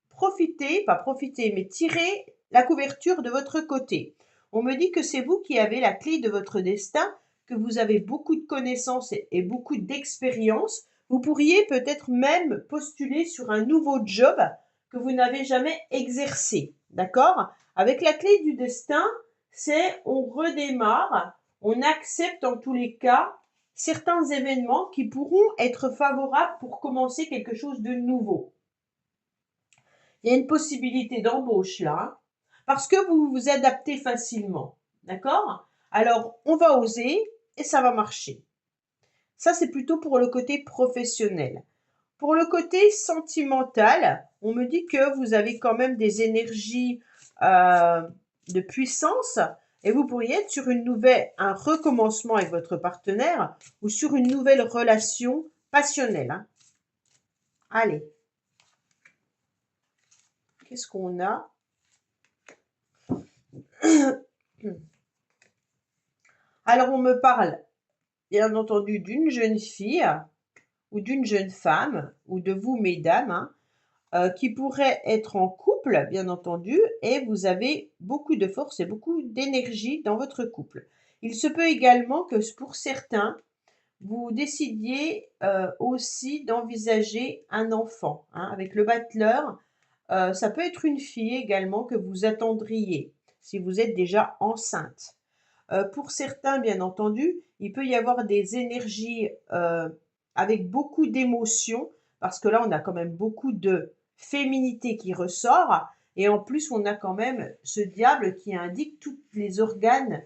profiter, pas profiter, mais tirer la couverture de votre côté. On me dit que c'est vous qui avez la clé de votre destin, que vous avez beaucoup de connaissances et beaucoup d'expérience. Vous pourriez peut-être même postuler sur un nouveau job que vous n'avez jamais exercé. D'accord? Avec la clé du destin, c'est on redémarre, on accepte en tous les cas certains événements qui pourront être favorables pour commencer quelque chose de nouveau. Il y a une possibilité d'embauche là, parce que vous vous adaptez facilement. D'accord? Alors, on va oser et ça va marcher. Ça, c'est plutôt pour le côté professionnel. Pour le côté sentimental, on me dit que vous avez quand même des énergies de puissance et vous pourriez être sur un recommencement avec votre partenaire ou sur une nouvelle relation passionnelle, hein. Allez, qu'est-ce qu'on a? Alors, on me parle, bien entendu, d'une jeune fille ou d'une jeune femme, ou de vous, mesdames, hein, qui pourrait être en couple, bien entendu, et vous avez beaucoup de force et beaucoup d'énergie dans votre couple. Il se peut également que pour certains, vous décidiez aussi d'envisager un enfant, hein, avec le battleur. Ça peut être une fille également que vous attendriez si vous êtes déjà enceinte. Pour certains, bien entendu, il peut y avoir des énergies avec beaucoup d'émotions, parce que là, on a quand même beaucoup de féminité qui ressort, et en plus, on a quand même ce diable qui indique tous les organes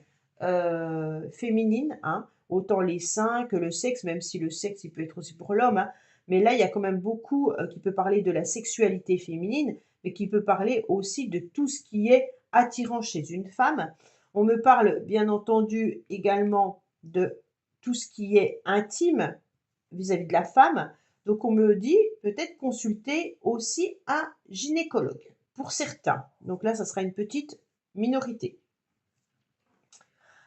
féminines, hein, autant les seins que le sexe, même si le sexe, il peut être aussi pour l'homme, hein. Mais là, il y a quand même beaucoup qui peut parler de la sexualité féminine, mais qui peut parler aussi de tout ce qui est attirant chez une femme. On me parle bien entendu également de tout ce qui est intime vis-à-vis de la femme. Donc on me dit peut-être consulter aussi un gynécologue pour certains. Donc là, ça sera une petite minorité.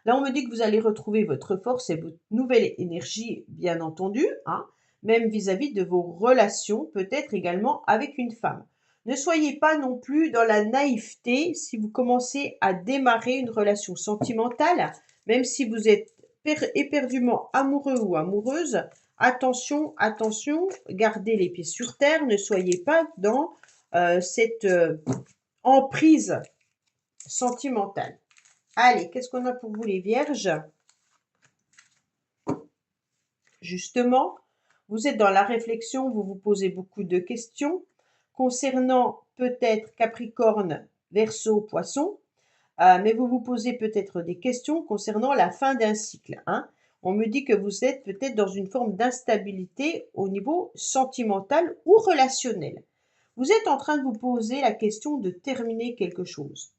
Là, on me dit que vous allez retrouver votre force et votre nouvelle énergie, bien entendu, hein, même vis-à-vis de vos relations, peut-être également avec une femme. Ne soyez pas non plus dans la naïveté si vous commencez à démarrer une relation sentimentale, même si vous êtes éperdument amoureux ou amoureuse. Attention, attention, gardez les pieds sur terre, ne soyez pas dans cette emprise sentimentale. Allez, qu'est-ce qu'on a pour vous les vierges? Justement, vous êtes dans la réflexion, vous vous posez beaucoup de questions concernant peut-être Capricorne, Verseau, Poisson, mais vous vous posez peut-être des questions concernant la fin d'un cycle, hein. On me dit que vous êtes peut-être dans une forme d'instabilité au niveau sentimental ou relationnel. Vous êtes en train de vous poser la question de terminer quelque chose.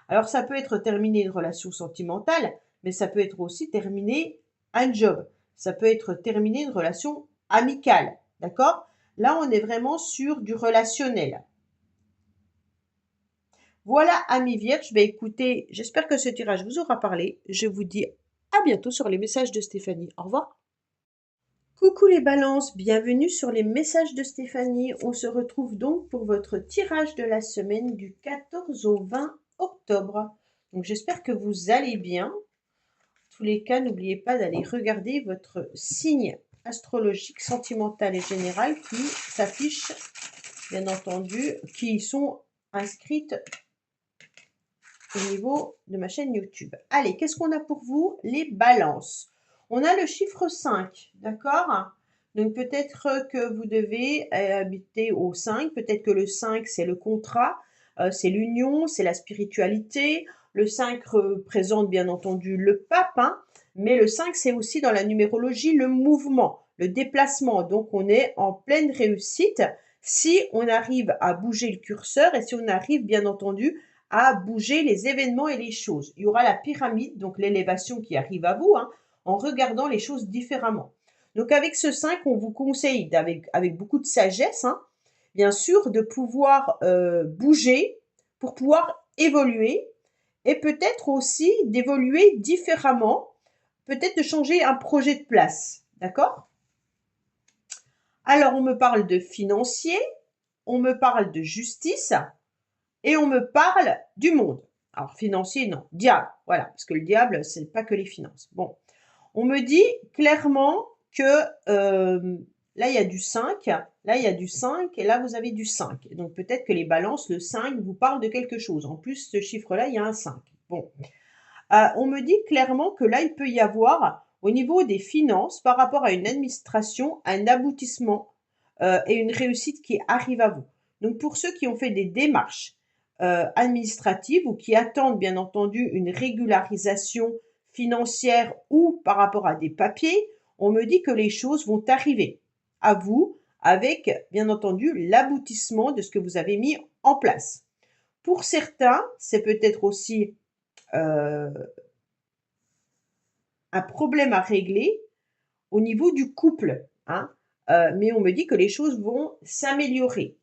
Alors ça peut être terminer une relation sentimentale, mais ça peut être aussi terminer un job. Ça peut être terminer une relation amicale, d'accord? Là, on est vraiment sur du relationnel. Voilà, amis vierges, écoutez, j'espère que ce tirage vous aura parlé. Je vous dis à bientôt sur les messages de Stéphanie. Au revoir. Coucou les balances, bienvenue sur les messages de Stéphanie. On se retrouve donc pour votre tirage de la semaine du 14 au 20 octobre. Donc j'espère que vous allez bien. En tous les cas, n'oubliez pas d'aller regarder votre signe astrologique, sentimental et général qui s'affiche, bien entendu, qui sont inscrites au niveau de ma chaîne YouTube. Allez, qu'est-ce qu'on a pour vous? Les balances. On a le chiffre 5, d'accord? Donc peut-être que vous devez habiter au 5, peut-être que le 5 c'est le contrat, c'est l'union, c'est la spiritualité. Le 5 représente bien entendu le pape, hein, mais le 5, c'est aussi dans la numérologie le mouvement, le déplacement. Donc, on est en pleine réussite si on arrive à bouger le curseur et si on arrive bien entendu à bouger les événements et les choses. Il y aura la pyramide, donc l'élévation qui arrive à vous, hein, en regardant les choses différemment. Donc avec ce 5, on vous conseille, avec beaucoup de sagesse, hein, bien sûr, de pouvoir bouger pour pouvoir évoluer et peut-être aussi d'évoluer différemment, peut-être de changer un projet de place. D'accord? Alors, on me parle de financier, on me parle de justice et on me parle du monde. Alors, financier, non. Diable, voilà, parce que le diable, c'est pas que les finances. Bon, on me dit clairement que là, il y a du 5, là, il y a du 5 et là, vous avez du 5. Donc, peut-être que les balances, le 5 vous parle de quelque chose. En plus, ce chiffre-là, il y a un 5. Bon, on me dit clairement que là, il peut y avoir, au niveau des finances, par rapport à une administration, un aboutissement et une réussite qui arrive à vous. Donc, pour ceux qui ont fait des démarches administratives ou qui attendent, bien entendu, une régularisation financière ou par rapport à des papiers, on me dit que les choses vont arriver à vous avec, bien entendu, l'aboutissement de ce que vous avez mis en place. Pour certains, c'est peut-être aussi un problème à régler au niveau du couple, hein. Mais on me dit que les choses vont s'améliorer.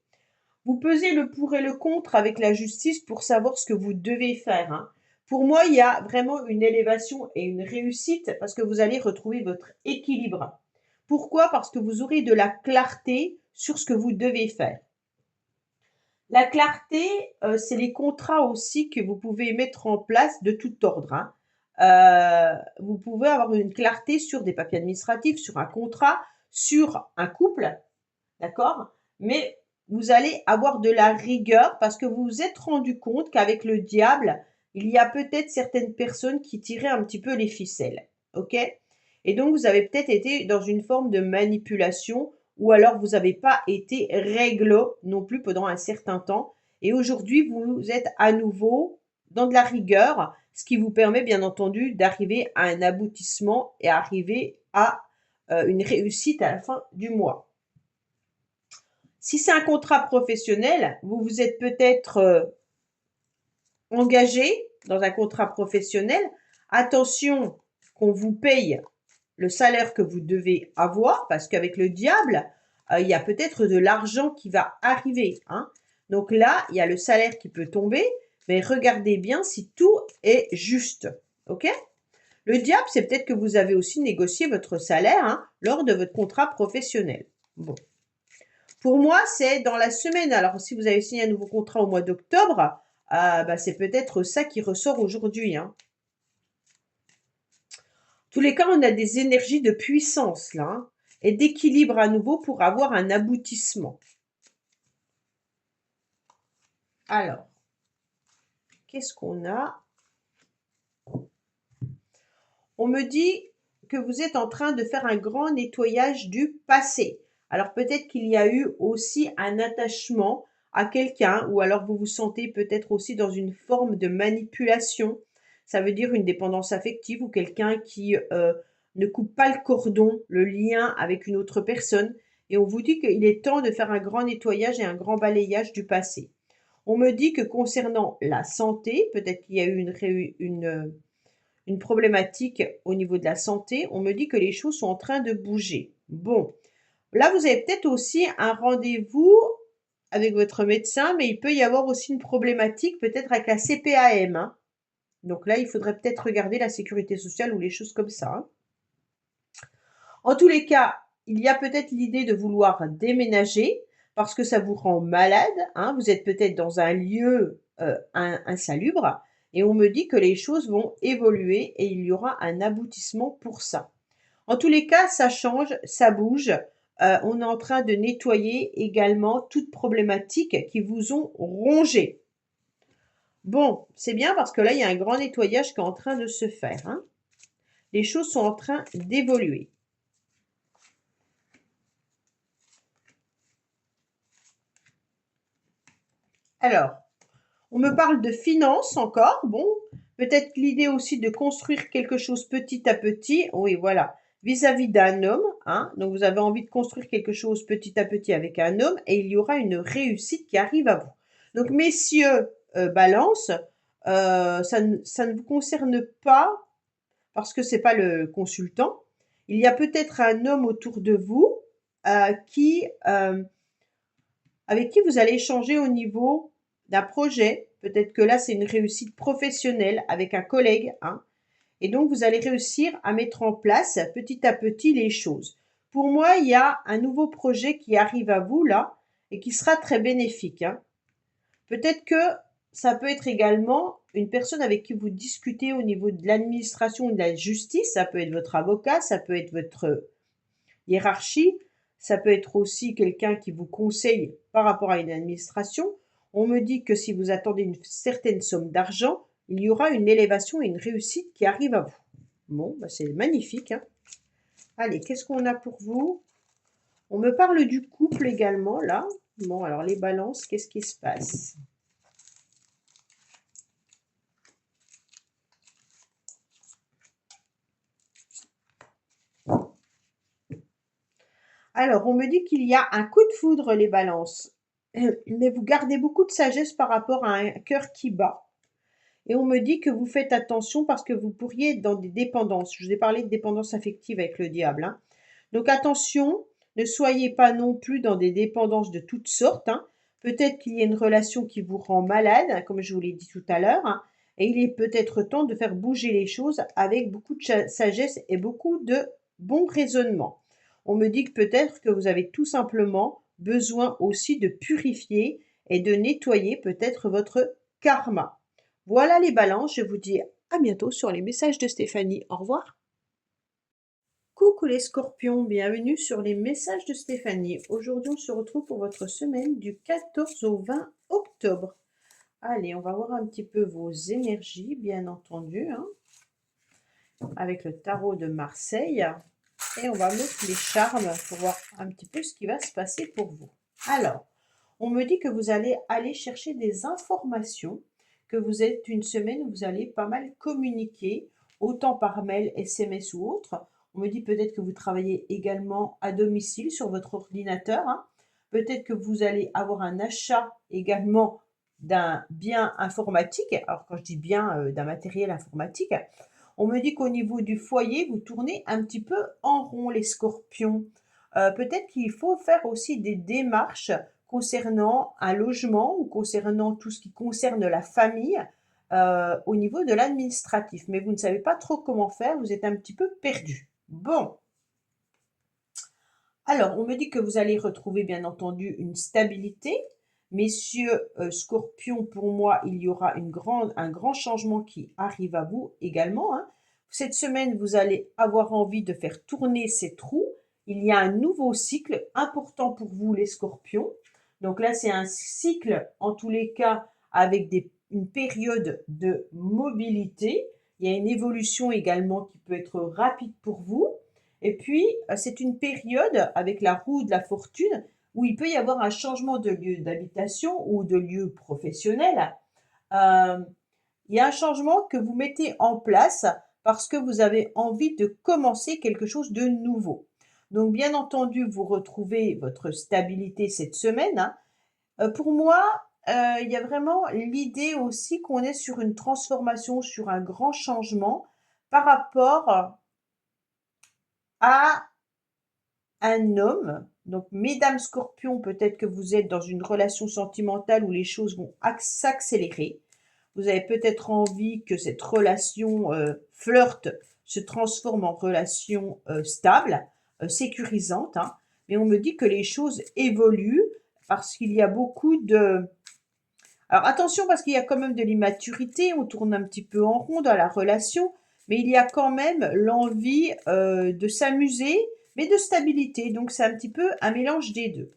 Vous pesez le pour et le contre avec la justice pour savoir ce que vous devez faire, hein. Pour moi, il y a vraiment une élévation et une réussite parce que vous allez retrouver votre équilibre. Pourquoi? Parce que vous aurez de la clarté sur ce que vous devez faire. La clarté, c'est les contrats aussi que vous pouvez mettre en place de tout ordre, hein. Vous pouvez avoir une clarté sur des papiers administratifs, sur un contrat, sur un couple, d'accord? Mais vous allez avoir de la rigueur parce que vous vous êtes rendu compte qu'avec le diable, il y a peut-être certaines personnes qui tiraient un petit peu les ficelles, OK? Et donc vous avez peut-être été dans une forme de manipulation ou alors vous n'avez pas été réglo non plus pendant un certain temps et aujourd'hui vous êtes à nouveau dans de la rigueur, ce qui vous permet bien entendu d'arriver à un aboutissement et arriver à une réussite à la fin du mois. Si c'est un contrat professionnel, vous vous êtes peut-être engagé dans un contrat professionnel. Attention qu'on vous paye le salaire que vous devez avoir, parce qu'avec le diable, il y a peut-être de l'argent qui va arriver, hein. Donc là, il y a le salaire qui peut tomber, mais regardez bien si tout est juste, ok? Le diable, c'est peut-être que vous avez aussi négocié votre salaire, hein, lors de votre contrat professionnel. Bon. Pour moi, c'est dans la semaine. Alors, si vous avez signé un nouveau contrat au mois d'octobre, c'est peut-être ça qui ressort aujourd'hui, hein. Tous les cas, on a des énergies de puissance là, hein, et d'équilibre à nouveau pour avoir un aboutissement. Alors, qu'est-ce qu'on a? On me dit que vous êtes en train de faire un grand nettoyage du passé. Alors peut-être qu'il y a eu aussi un attachement à quelqu'un ou alors vous vous sentez peut-être aussi dans une forme de manipulation. Ça veut dire une dépendance affective ou quelqu'un qui ne coupe pas le cordon, le lien avec une autre personne. Et on vous dit qu'il est temps de faire un grand nettoyage et un grand balayage du passé. On me dit que concernant la santé, peut-être qu'il y a eu une problématique au niveau de la santé. On me dit que les choses sont en train de bouger. Bon, là, vous avez peut-être aussi un rendez-vous avec votre médecin, mais il peut y avoir aussi une problématique peut-être avec la CPAM, hein. Donc là, il faudrait peut-être regarder la sécurité sociale ou les choses comme ça, hein. En tous les cas, il y a peut-être l'idée de vouloir déménager parce que ça vous rend malade, hein. Vous êtes peut-être dans un lieu insalubre et on me dit que les choses vont évoluer et il y aura un aboutissement pour ça. En tous les cas, ça change, ça bouge. On est en train de nettoyer également toutes problématiques qui vous ont rongé. Bon, c'est bien parce que là, il y a un grand nettoyage qui est en train de se faire, hein. Les choses sont en train d'évoluer. Alors, On me parle de finances encore. Bon, peut-être l'idée aussi de construire quelque chose petit à petit. Oui, voilà. Vis-à-vis d'un homme, hein. Donc vous avez envie de construire quelque chose petit à petit avec un homme et il y aura une réussite qui arrive à vous. Donc messieurs, Balance, ça ne vous concerne pas parce que c'est pas le consultant. Il y a peut-être un homme autour de vous avec qui vous allez échanger au niveau d'un projet. Peut-être que là, c'est une réussite professionnelle avec un collègue, hein. Et donc, vous allez réussir à mettre en place petit à petit les choses. Pour moi, il y a un nouveau projet qui arrive à vous là et qui sera très bénéfique, hein. Peut-être que ça peut être également une personne avec qui vous discutez au niveau de l'administration ou de la justice. Ça peut être votre avocat, ça peut être votre hiérarchie, ça peut être aussi quelqu'un qui vous conseille par rapport à une administration. On me dit que si vous attendez une certaine somme d'argent, il y aura une élévation et une réussite qui arrive à vous. Bon, bah c'est magnifique, hein. Allez, qu'est-ce qu'on a pour vous? On me parle du couple également, là. Bon, alors les balances, qu'est-ce qui se passe? Alors, on me dit qu'il y a un coup de foudre, les balances. Mais vous gardez beaucoup de sagesse par rapport à un cœur qui bat. Et on me dit que vous faites attention parce que vous pourriez être dans des dépendances. Je vous ai parlé de dépendance affective avec le diable, hein. Donc attention, ne soyez pas non plus dans des dépendances de toutes sortes, hein. Peut-être qu'il y a une relation qui vous rend malade, comme je vous l'ai dit tout à l'heure, hein, et il est peut-être temps de faire bouger les choses avec beaucoup de sagesse et beaucoup de bon raisonnement. On me dit que peut-être que vous avez tout simplement besoin aussi de purifier et de nettoyer peut-être votre karma. Voilà les balances, je vous dis à bientôt sur les messages de Stéphanie. Au revoir. Coucou les scorpions, bienvenue sur les messages de Stéphanie. Aujourd'hui, on se retrouve pour votre semaine du 14 au 20 octobre. Allez, on va voir un petit peu vos énergies, bien entendu, hein, avec le tarot de Marseille. Et on va mettre les charmes pour voir un petit peu ce qui va se passer pour vous. Alors, on me dit que vous allez aller chercher des informations, que vous êtes une semaine où vous allez pas mal communiquer, autant par mail, SMS ou autre. On me dit peut-être que vous travaillez également à domicile sur votre ordinateur, hein. Peut-être que vous allez avoir un achat également d'un bien informatique. Alors quand je dis bien, d'un matériel informatique, on me dit qu'au niveau du foyer, vous tournez un petit peu en rond, les scorpions. Peut-être qu'il faut faire aussi des démarches concernant un logement ou concernant tout ce qui concerne la famille au niveau de l'administratif. Mais vous ne savez pas trop comment faire, vous êtes un petit peu perdu. Bon, alors on me dit que vous allez retrouver bien entendu une stabilité. Messieurs Scorpions, pour moi, il y aura un grand changement qui arrive à vous également, hein. Cette semaine, vous allez avoir envie de faire tourner ces trous. Il y a un nouveau cycle important pour vous, les Scorpions. Donc là, c'est un cycle, en tous les cas, avec une période de mobilité. Il y a une évolution également qui peut être rapide pour vous. Et puis, c'est une période avec la roue de la fortune où il peut y avoir un changement de lieu d'habitation ou de lieu professionnel. Euh, il y a un changement que vous mettez en place parce que vous avez envie de commencer quelque chose de nouveau. Donc, bien entendu, vous retrouvez votre stabilité cette semaine, hein. Pour moi, il y a vraiment l'idée aussi qu'on est sur une transformation, sur un grand changement par rapport à un homme. Donc, mesdames Scorpions, peut-être que vous êtes dans une relation sentimentale où les choses vont s'accélérer. Vous avez peut-être envie que cette relation flirt se transforme en relation stable, sécurisante, hein. Mais on me dit que les choses évoluent parce qu'il y a beaucoup de... Alors attention parce qu'il y a quand même de l'immaturité, on tourne un petit peu en rond dans la relation, mais il y a quand même l'envie de s'amuser, mais de stabilité. Donc c'est un petit peu un mélange des deux.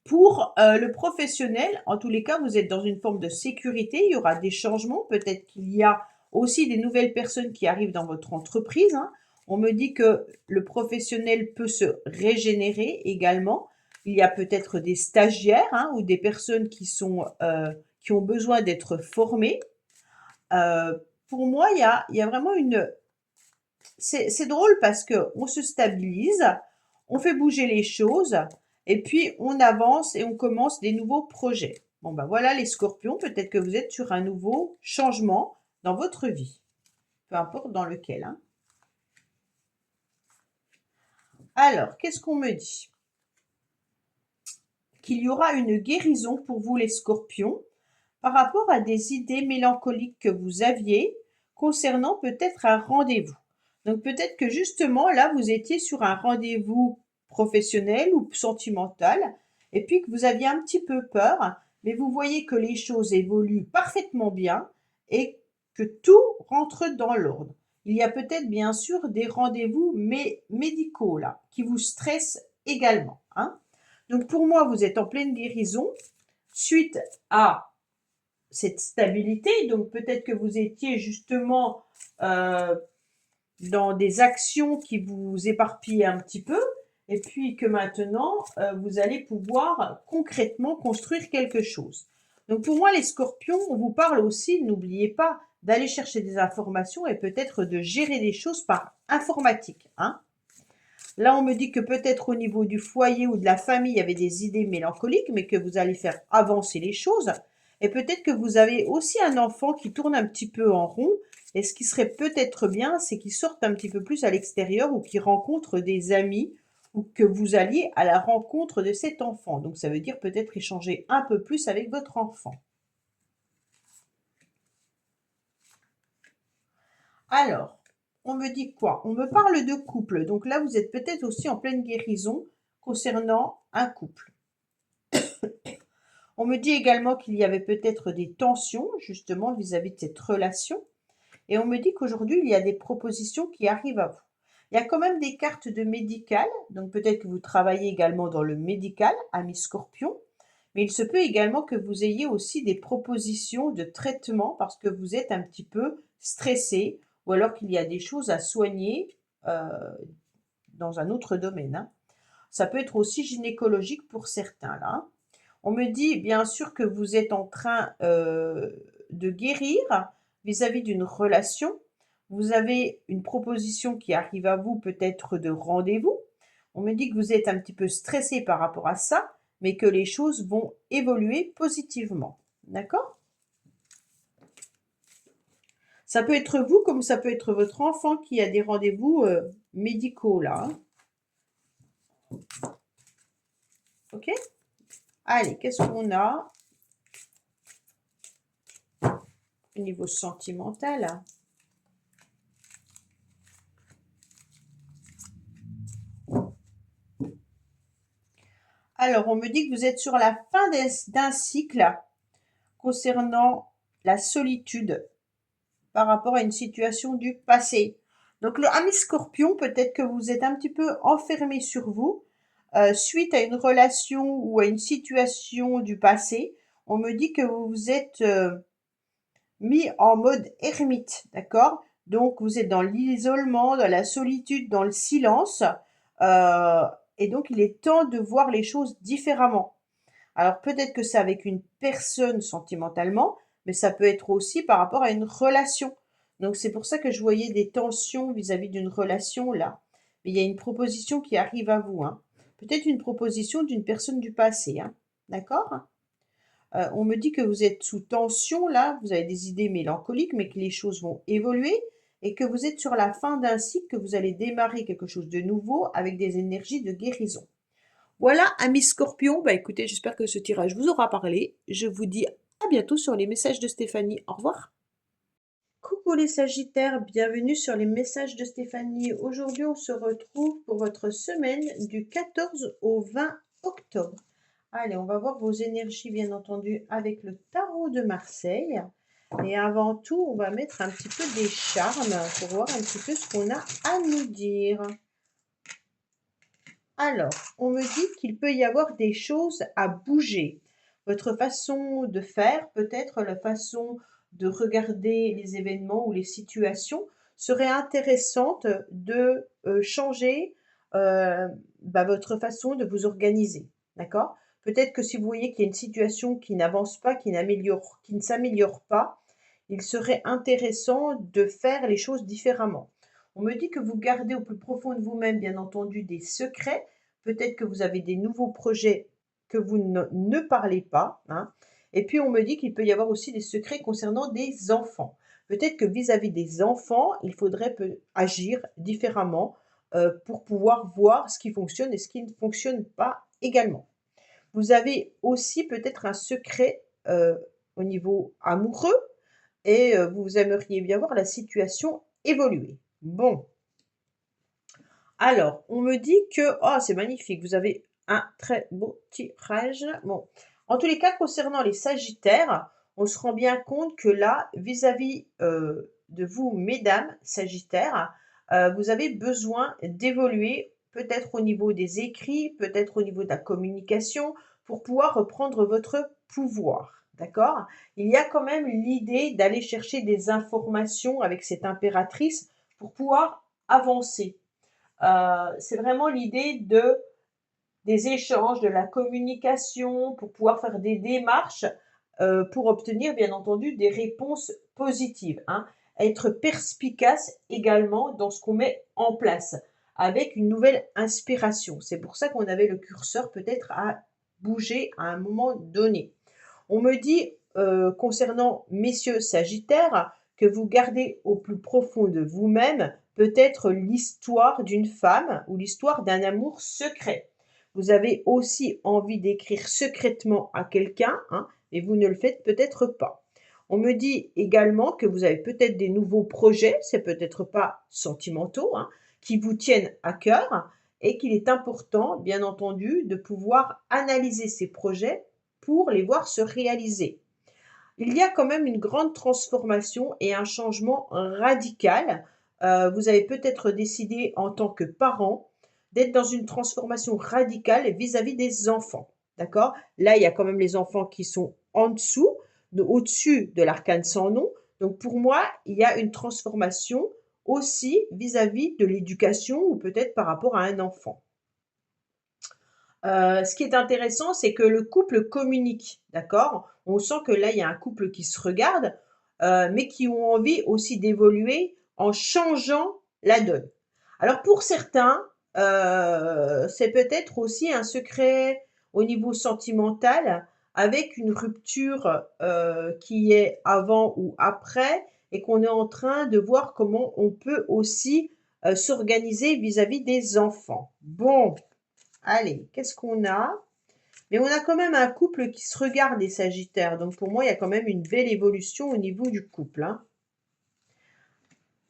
Pour le professionnel, en tous les cas, vous êtes dans une forme de sécurité, il y aura des changements, peut-être qu'il y a aussi des nouvelles personnes qui arrivent dans votre entreprise, hein. On me dit que le professionnel peut se régénérer également. Il y a peut-être des stagiaires, hein, ou des personnes qui ont besoin d'être formés. Pour moi, il y a vraiment une... C'est drôle parce qu'on se stabilise, on fait bouger les choses et puis on avance et on commence des nouveaux projets. Bon, ben voilà les scorpions, peut-être que vous êtes sur un nouveau changement dans votre vie, peu importe dans lequel, hein. Alors, qu'est-ce qu'on me dit? Qu'il y aura une guérison pour vous les scorpions par rapport à des idées mélancoliques que vous aviez concernant peut-être un rendez-vous. Donc peut-être que justement là, vous étiez sur un rendez-vous professionnel ou sentimental et puis que vous aviez un petit peu peur, mais vous voyez que les choses évoluent parfaitement bien et que tout rentre dans l'ordre. Il y a peut-être bien sûr des rendez-vous médicaux là qui vous stressent également, hein. Donc pour moi, vous êtes en pleine guérison suite à cette stabilité. Donc peut-être que vous étiez justement dans des actions qui vous éparpillaient un petit peu, et puis que maintenant, vous allez pouvoir concrètement construire quelque chose. Donc pour moi, les scorpions, on vous parle aussi, n'oubliez pas d'aller chercher des informations et peut-être de gérer des choses par informatique, hein. Là, on me dit que peut-être au niveau du foyer ou de la famille, il y avait des idées mélancoliques, mais que vous allez faire avancer les choses. Et peut-être que vous avez aussi un enfant qui tourne un petit peu en rond. Et ce qui serait peut-être bien, c'est qu'il sorte un petit peu plus à l'extérieur ou qu'il rencontre des amis ou que vous alliez à la rencontre de cet enfant. Donc ça veut dire peut-être échanger un peu plus avec votre enfant. Alors, on me dit quoi? On me parle de couple. Donc là, vous êtes peut-être aussi en pleine guérison concernant un couple. On me dit également qu'il y avait peut-être des tensions justement vis-à-vis de cette relation. Et on me dit qu'aujourd'hui, il y a des propositions qui arrivent à vous. Il y a quand même des cartes de médical, donc peut-être que vous travaillez également dans le médical, ami Scorpion, mais il se peut également que vous ayez aussi des propositions de traitement parce que vous êtes un petit peu stressé ou alors qu'il y a des choses à soigner dans un autre domaine, hein. Ça peut être aussi gynécologique pour certains là, hein. On me dit bien sûr que vous êtes en train de guérir vis-à-vis d'une relation. Vous avez une proposition qui arrive à vous, peut-être de rendez-vous. On me dit que vous êtes un petit peu stressé par rapport à ça, mais que les choses vont évoluer positivement. D'accord? Ça peut être vous, comme ça peut être votre enfant qui a des rendez-vous médicaux là, hein. Ok? Allez, qu'est-ce qu'on a au niveau sentimental? Alors, on me dit que vous êtes sur la fin d'un cycle concernant la solitude par rapport à une situation du passé. Donc, le ami Scorpion, peut-être que vous êtes un petit peu enfermé sur vous suite à une relation ou à une situation du passé. On me dit que vous vous êtes mis en mode ermite, d'accord? Donc, vous êtes dans l'isolement, dans la solitude, dans le silence. euh, et donc, il est temps de voir les choses différemment. Alors peut-être que c'est avec une personne sentimentalement, mais ça peut être aussi par rapport à une relation. Donc c'est pour ça que je voyais des tensions vis-à-vis d'une relation là. Mais il y a une proposition qui arrive à vous, hein. Peut-être une proposition d'une personne du passé, hein. D'accord? On me dit que vous êtes sous tension là, vous avez des idées mélancoliques, mais que les choses vont évoluer et que vous êtes sur la fin d'un cycle, que vous allez démarrer quelque chose de nouveau avec des énergies de guérison. Voilà, amis Scorpion, bah écoutez, j'espère que ce tirage vous aura parlé. Je vous dis à bientôt sur les messages de Stéphanie. Au revoir. Coucou les Sagittaires, bienvenue sur les messages de Stéphanie. Aujourd'hui, on se retrouve pour votre semaine du 14 au 20 octobre. Allez, on va voir vos énergies, bien entendu, avec le tarot de Marseille. Et avant tout, on va mettre un petit peu des charmes pour voir un petit peu ce qu'on a à nous dire. Alors, on me dit qu'il peut y avoir des choses à bouger. Votre façon de faire, peut-être la façon de regarder les événements ou les situations, serait intéressante de changer votre façon de vous organiser. D'accord? Peut-être que si vous voyez qu'il y a une situation qui n'avance pas, qui ne s'améliore pas, il serait intéressant de faire les choses différemment. On me dit que vous gardez au plus profond de vous-même, bien entendu, des secrets. Peut-être que vous avez des nouveaux projets que vous ne parlez pas, hein. Et puis on me dit qu'il peut y avoir aussi des secrets concernant des enfants. Peut-être que vis-à-vis des enfants, il faudrait agir différemment pour pouvoir voir ce qui fonctionne et ce qui ne fonctionne pas également. Vous avez aussi peut-être un secret au niveau amoureux et vous aimeriez bien voir la situation évoluer. Bon, alors, on me dit que oh, c'est magnifique, vous avez un très beau tirage. Bon, en tous les cas, concernant les sagittaires, on se rend bien compte que là, vis-à-vis de vous, mesdames sagittaires, vous avez besoin d'évoluer, peut-être au niveau des écrits, peut-être au niveau de la communication, pour pouvoir reprendre votre pouvoir. D'accord? Il y a quand même l'idée d'aller chercher des informations avec cette impératrice pour pouvoir avancer. C'est vraiment l'idée des échanges, de la communication, pour pouvoir faire des démarches, pour obtenir bien entendu des réponses positives, hein. Être perspicace également dans ce qu'on met en place, avec une nouvelle inspiration. C'est pour ça qu'on avait le curseur peut-être à bouger à un moment donné. On me dit, concernant messieurs sagittaires, que vous gardez au plus profond de vous-même peut-être l'histoire d'une femme ou l'histoire d'un amour secret. Vous avez aussi envie d'écrire secrètement à quelqu'un, hein, mais vous ne le faites peut-être pas. On me dit également que vous avez peut-être des nouveaux projets, c'est peut-être pas sentimentaux, hein, qui vous tiennent à cœur et qu'il est important, bien entendu, de pouvoir analyser ces projets pour les voir se réaliser. Il y a quand même une grande transformation et un changement radical. Vous avez peut-être décidé en tant que parent d'être dans une transformation radicale vis-à-vis des enfants. D'accord? Là, il y a quand même les enfants qui sont en dessous, au-dessus de l'arcane sans nom. Donc pour moi, il y a une transformation aussi vis-à-vis de l'éducation ou peut-être par rapport à un enfant. Ce qui est intéressant, c'est que le couple communique, d'accord? On sent que là, il y a un couple qui se regarde, mais qui ont envie aussi d'évoluer en changeant la donne. Alors pour certains, c'est peut-être aussi un secret au niveau sentimental avec une rupture, qui est avant ou après et qu'on est en train de voir comment on peut aussi, s'organiser vis-à-vis des enfants. Bon. Allez, qu'est-ce qu'on a? Mais on a quand même un couple qui se regarde, les Sagittaires. Donc pour moi, il y a quand même une belle évolution au niveau du couple, hein.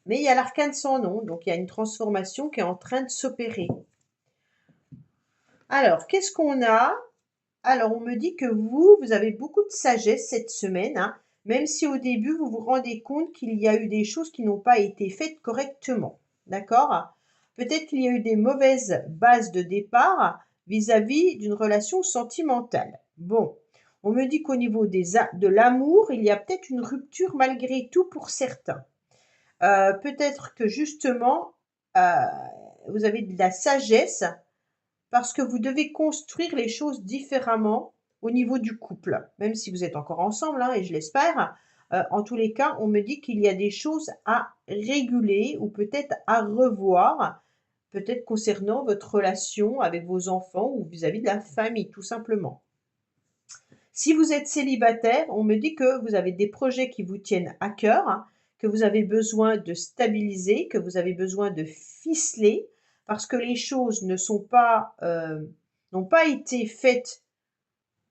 Mais il y a l'arcane sans nom, donc il y a une transformation qui est en train de s'opérer. Alors, qu'est-ce qu'on a? Alors, on me dit que vous avez beaucoup de sagesse cette semaine, hein, même si au début, vous vous rendez compte qu'il y a eu des choses qui n'ont pas été faites correctement. D'accord? Peut-être qu'il y a eu des mauvaises bases de départ vis-à-vis d'une relation sentimentale. Bon, on me dit qu'au niveau de l'amour, il y a peut-être une rupture malgré tout pour certains. Peut-être que justement, euh, vous avez de la sagesse parce que vous devez construire les choses différemment au niveau du couple, même si vous êtes encore ensemble, hein, et je l'espère. En tous les cas, on me dit qu'il y a des choses à réguler ou peut-être à revoir, peut-être concernant votre relation avec vos enfants ou vis-à-vis de la famille, tout simplement. Si vous êtes célibataire, on me dit que vous avez des projets qui vous tiennent à cœur, hein, que vous avez besoin de stabiliser, que vous avez besoin de ficeler, parce que les choses n'ont pas été faites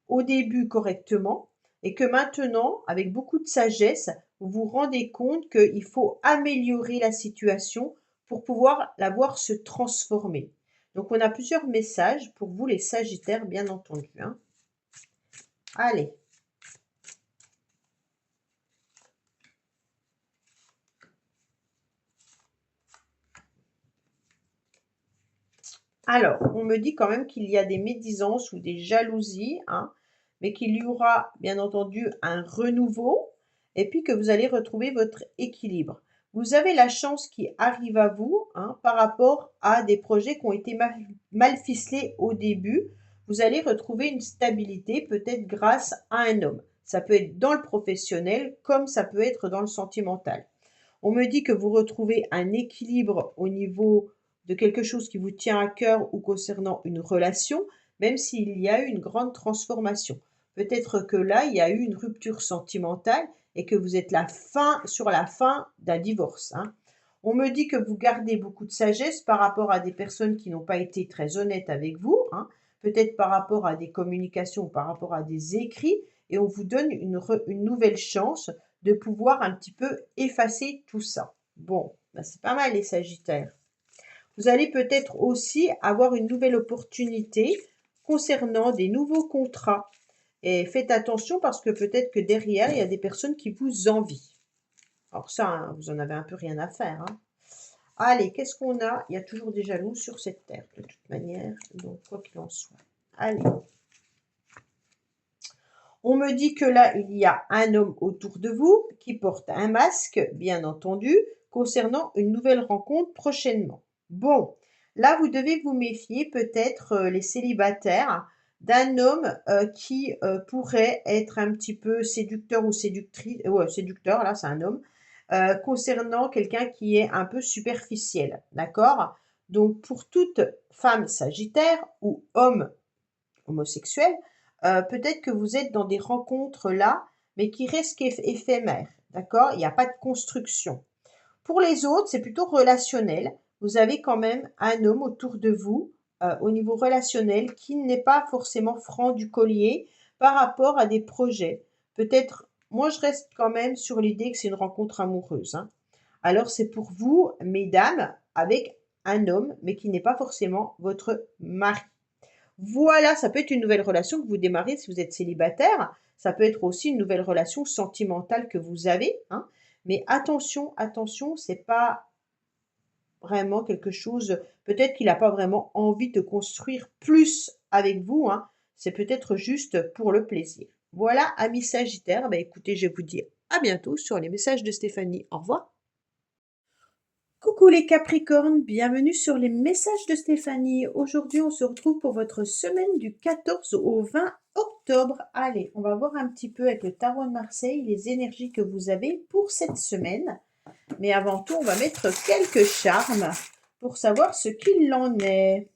au début correctement, et que maintenant, avec beaucoup de sagesse, vous vous rendez compte qu'il faut améliorer la situation pour pouvoir la voir se transformer. Donc on a plusieurs messages pour vous les Sagittaires, bien entendu, hein. Allez. Alors, on me dit quand même qu'il y a des médisances ou des jalousies, hein, mais qu'il y aura bien entendu un renouveau et puis que vous allez retrouver votre équilibre. Vous avez la chance qui arrive à vous, hein, par rapport à des projets qui ont été mal ficelés au début. vous allez retrouver une stabilité peut-être grâce à un homme. Ça peut être dans le professionnel comme ça peut être dans le sentimental. On me dit que vous retrouvez un équilibre au niveau de quelque chose qui vous tient à cœur ou concernant une relation, même s'il y a eu une grande transformation. Peut-être que là, il y a eu une rupture sentimentale et que vous êtes sur la fin d'un divorce, hein. On me dit que vous gardez beaucoup de sagesse par rapport à des personnes qui n'ont pas été très honnêtes avec vous, hein, peut-être par rapport à des communications ou par rapport à des écrits, et on vous donne une nouvelle chance de pouvoir un petit peu effacer tout ça. Bon, ben c'est pas mal les Sagittaires. Vous allez peut-être aussi avoir une nouvelle opportunité concernant des nouveaux contrats. Et faites attention parce que peut-être que derrière, il y a des personnes qui vous envient. Alors ça, hein, vous en avez un peu rien à faire, hein. Allez, qu'est-ce qu'on a? Il y a toujours des jaloux sur cette terre, de toute manière, donc quoi qu'il en soit. Allez. On me dit que là, il y a un homme autour de vous qui porte un masque, bien entendu, concernant une nouvelle rencontre prochainement. Bon, là, vous devez vous méfier, peut-être les célibataires, d'un homme qui pourrait être un petit peu séducteur ou séductrice, ouais, séducteur, là, c'est un homme, concernant quelqu'un qui est un peu superficiel, d'accord? Donc, pour toute femme sagittaire ou homme homosexuel, peut-être que vous êtes dans des rencontres là, mais qui restent éphémères, d'accord? Il n'y a pas de construction. Pour les autres, c'est plutôt relationnel. Vous avez quand même un homme autour de vous, au niveau relationnel, qui n'est pas forcément franc du collier par rapport à des projets. Peut-être, moi je reste quand même sur l'idée que c'est une rencontre amoureuse, hein. Alors c'est pour vous, mesdames, avec un homme, mais qui n'est pas forcément votre mari. Voilà, ça peut être une nouvelle relation que vous démarrez si vous êtes célibataire. Ça peut être aussi une nouvelle relation sentimentale que vous avez, hein. Mais attention, attention, c'est pas vraiment quelque chose. Peut-être qu'il n'a pas vraiment envie de construire plus avec vous, hein. C'est peut-être juste pour le plaisir. Voilà, amis Sagittaires. Ben, écoutez, je vous dis à bientôt sur les messages de Stéphanie. Au revoir. Coucou les Capricornes, bienvenue sur les messages de Stéphanie. Aujourd'hui, on se retrouve pour votre semaine du 14 au 20 octobre. Allez, on va voir un petit peu avec le tarot de Marseille les énergies que vous avez pour cette semaine. Mais avant tout, on va mettre quelques charmes pour savoir ce qu'il en est.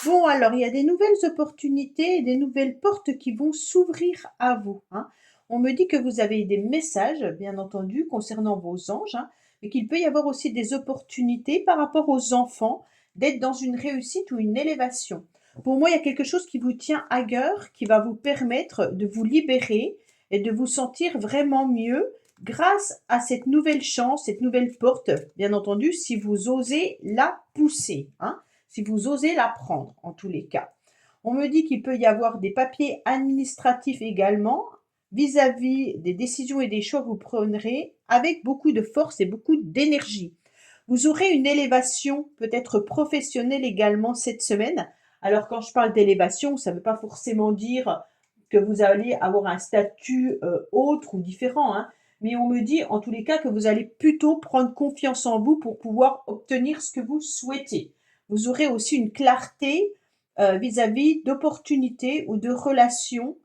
Bon, alors, il y a des nouvelles opportunités et des nouvelles portes qui vont s'ouvrir à vous, hein. On me dit que vous avez des messages, bien entendu, concernant vos anges, hein, mais qu'il peut y avoir aussi des opportunités par rapport aux enfants, d'être dans une réussite ou une élévation. Pour moi, il y a quelque chose qui vous tient à cœur, qui va vous permettre de vous libérer et de vous sentir vraiment mieux grâce à cette nouvelle chance, cette nouvelle porte, bien entendu, si vous osez la pousser, hein, si vous osez la prendre, en tous les cas. On me dit qu'il peut y avoir des papiers administratifs également, vis-à-vis des décisions et des choix que vous prendrez avec beaucoup de force et beaucoup d'énergie. Vous aurez une élévation peut-être professionnelle également cette semaine. Alors quand je parle d'élévation, ça ne veut pas forcément dire que vous allez avoir un statut autre ou différent, hein, mais on me dit en tous les cas que vous allez plutôt prendre confiance en vous pour pouvoir obtenir ce que vous souhaitez. Vous aurez aussi une clarté vis-à-vis d'opportunités ou de relations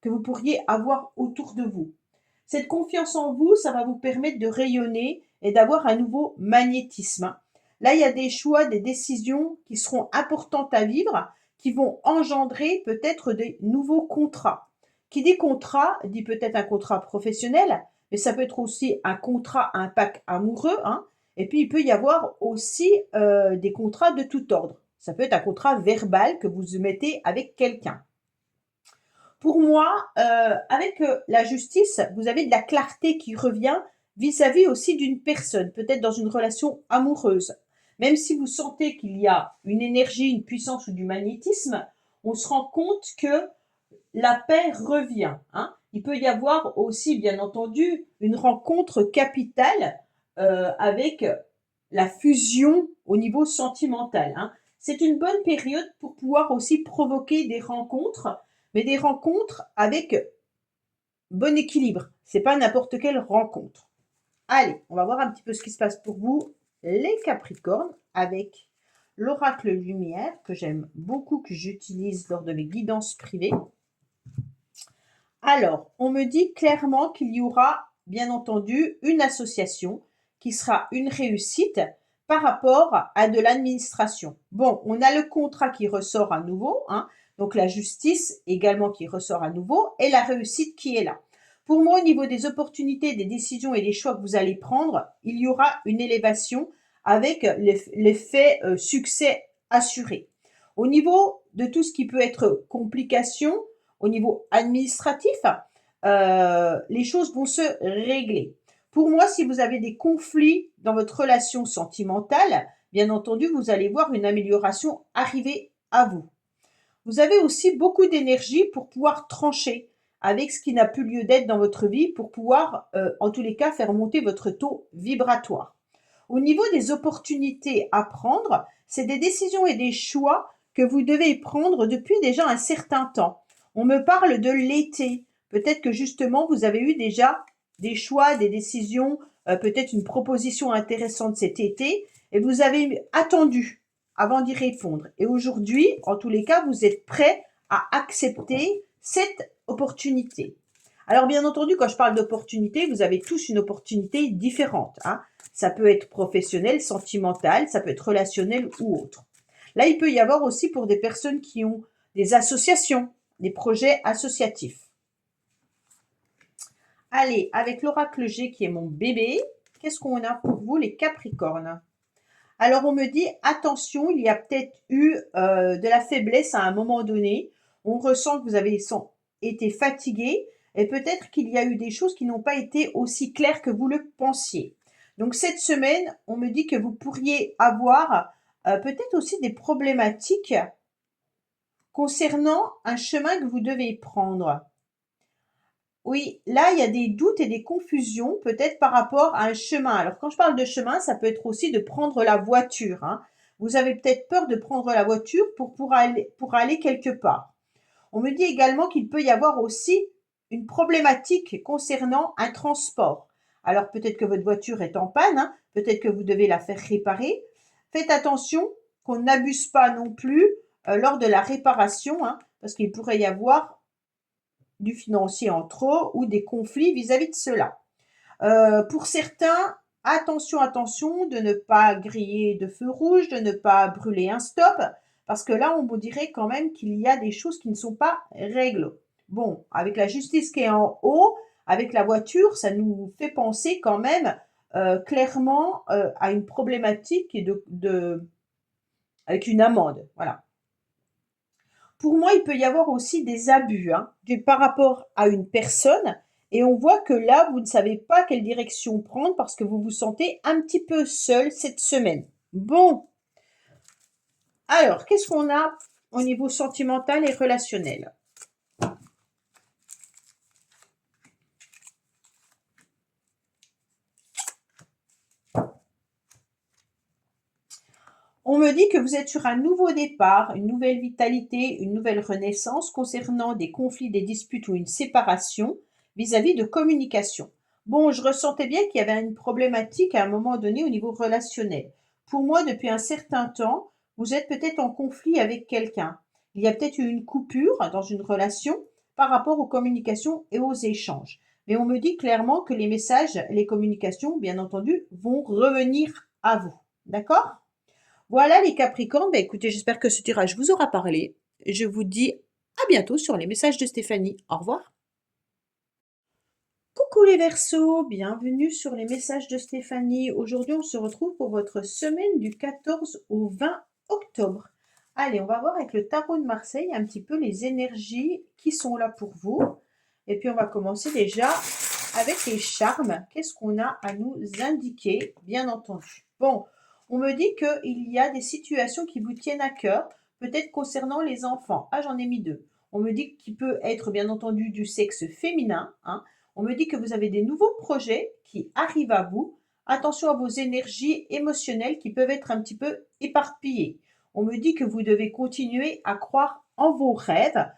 que vous pourriez avoir autour de vous. Cette confiance en vous, ça va vous permettre de rayonner et d'avoir un nouveau magnétisme. Là, il y a des choix, des décisions qui seront importantes à vivre, qui vont engendrer peut-être des nouveaux contrats. Qui dit contrat, dit peut-être un contrat professionnel, mais ça peut être aussi un contrat, un pacte amoureux, hein. Et puis, il peut y avoir aussi des contrats de tout ordre. Ça peut être un contrat verbal que vous mettez avec quelqu'un. Pour moi, avec la justice, vous avez de la clarté qui revient vis-à-vis aussi d'une personne, peut-être dans une relation amoureuse. Même si vous sentez qu'il y a une énergie, une puissance ou du magnétisme, on se rend compte que la paix revient, hein. Il peut y avoir aussi, bien entendu, une rencontre capitale avec la fusion au niveau sentimental, hein. C'est une bonne période pour pouvoir aussi provoquer des rencontres, mais des rencontres avec bon équilibre. C'est pas n'importe quelle rencontre. Allez, on va voir un petit peu ce qui se passe pour vous, les Capricornes, avec l'oracle lumière que j'aime beaucoup, que j'utilise lors de mes guidances privées. Alors, on me dit clairement qu'il y aura, bien entendu, une association qui sera une réussite par rapport à de l'administration. Bon, on a le contrat qui ressort à nouveau, hein, donc la justice également qui ressort à nouveau, et la réussite qui est là. Pour moi, au niveau des opportunités, des décisions et des choix que vous allez prendre, il y aura une élévation avec l'effet succès assuré. Au niveau de tout ce qui peut être complications, au niveau administratif, les choses vont se régler. Pour moi, si vous avez des conflits dans votre relation sentimentale, bien entendu, vous allez voir une amélioration arriver à vous. Vous avez aussi beaucoup d'énergie pour pouvoir trancher avec ce qui n'a plus lieu d'être dans votre vie pour pouvoir, en tous les cas, faire monter votre taux vibratoire. Au niveau des opportunités à prendre, c'est des décisions et des choix que vous devez prendre depuis déjà un certain temps. On me parle de l'été. Peut-être que justement, vous avez eu déjà des choix, des décisions, peut-être une proposition intéressante cet été, et vous avez attendu avant d'y répondre. Et aujourd'hui, en tous les cas, vous êtes prêt à accepter cette opportunité. Alors bien entendu, quand je parle d'opportunité, vous avez tous une opportunité différente, hein. Ça peut être professionnel, sentimental, ça peut être relationnel ou autre. Là, il peut y avoir aussi pour des personnes qui ont des associations, des projets associatifs. Allez, avec l'oracle G qui est mon bébé, qu'est-ce qu'on a pour vous les Capricornes? Alors on me dit, attention, il y a peut-être eu de la faiblesse à un moment donné. On ressent que vous avez été fatigué et peut-être qu'il y a eu des choses qui n'ont pas été aussi claires que vous le pensiez. Donc cette semaine, on me dit que vous pourriez avoir peut-être aussi des problématiques concernant un chemin que vous devez prendre. Oui, là, il y a des doutes et des confusions, peut-être par rapport à un chemin. Alors, quand je parle de chemin, ça peut être aussi de prendre la voiture, hein. Vous avez peut-être peur de prendre la voiture pour aller quelque part. On me dit également qu'il peut y avoir aussi une problématique concernant un transport. Alors, peut-être que votre voiture est en panne, hein, peut-être que vous devez la faire réparer. Faites attention qu'on n'abuse pas non plus lors de la réparation, hein, parce qu'il pourrait y avoir du financier en trop ou des conflits vis-à-vis de cela. Pour certains, attention de ne pas griller de feu rouge, de ne pas brûler un stop, parce que là, on vous dirait quand même qu'il y a des choses qui ne sont pas règles. Bon, avec la justice qui est en haut, avec la voiture, ça nous fait penser quand même clairement à une problématique avec une amende. Voilà. Pour moi, il peut y avoir aussi des abus, hein, par rapport à une personne. Et on voit que là, vous ne savez pas quelle direction prendre parce que vous vous sentez un petit peu seul cette semaine. Bon, alors, qu'est-ce qu'on a au niveau sentimental et relationnel? On me dit que vous êtes sur un nouveau départ, une nouvelle vitalité, une nouvelle renaissance concernant des conflits, des disputes ou une séparation vis-à-vis de communication. Bon, je ressentais bien qu'il y avait une problématique à un moment donné au niveau relationnel. Pour moi, depuis un certain temps, vous êtes peut-être en conflit avec quelqu'un. Il y a peut-être eu une coupure dans une relation par rapport aux communications et aux échanges. Mais on me dit clairement que les messages, les communications, bien entendu, vont revenir à vous. D'accord? Voilà les Capricornes, bah, écoutez, j'espère que ce tirage vous aura parlé. Je vous dis à bientôt sur les messages de Stéphanie. Au revoir. Coucou les Verseaux, bienvenue sur les messages de Stéphanie. Aujourd'hui, on se retrouve pour votre semaine du 14 au 20 octobre. Allez, on va voir avec le tarot de Marseille un petit peu les énergies qui sont là pour vous. Et puis, on va commencer déjà avec les charmes. Qu'est-ce qu'on a à nous indiquer, bien entendu? Bon, on me dit qu'il y a des situations qui vous tiennent à cœur, peut-être concernant les enfants. Ah, j'en ai mis deux. On me dit qu'il peut être, bien entendu, du sexe féminin, hein. On me dit que vous avez des nouveaux projets qui arrivent à vous. Attention à vos énergies émotionnelles qui peuvent être un petit peu éparpillées. On me dit que vous devez continuer à croire en vos rêves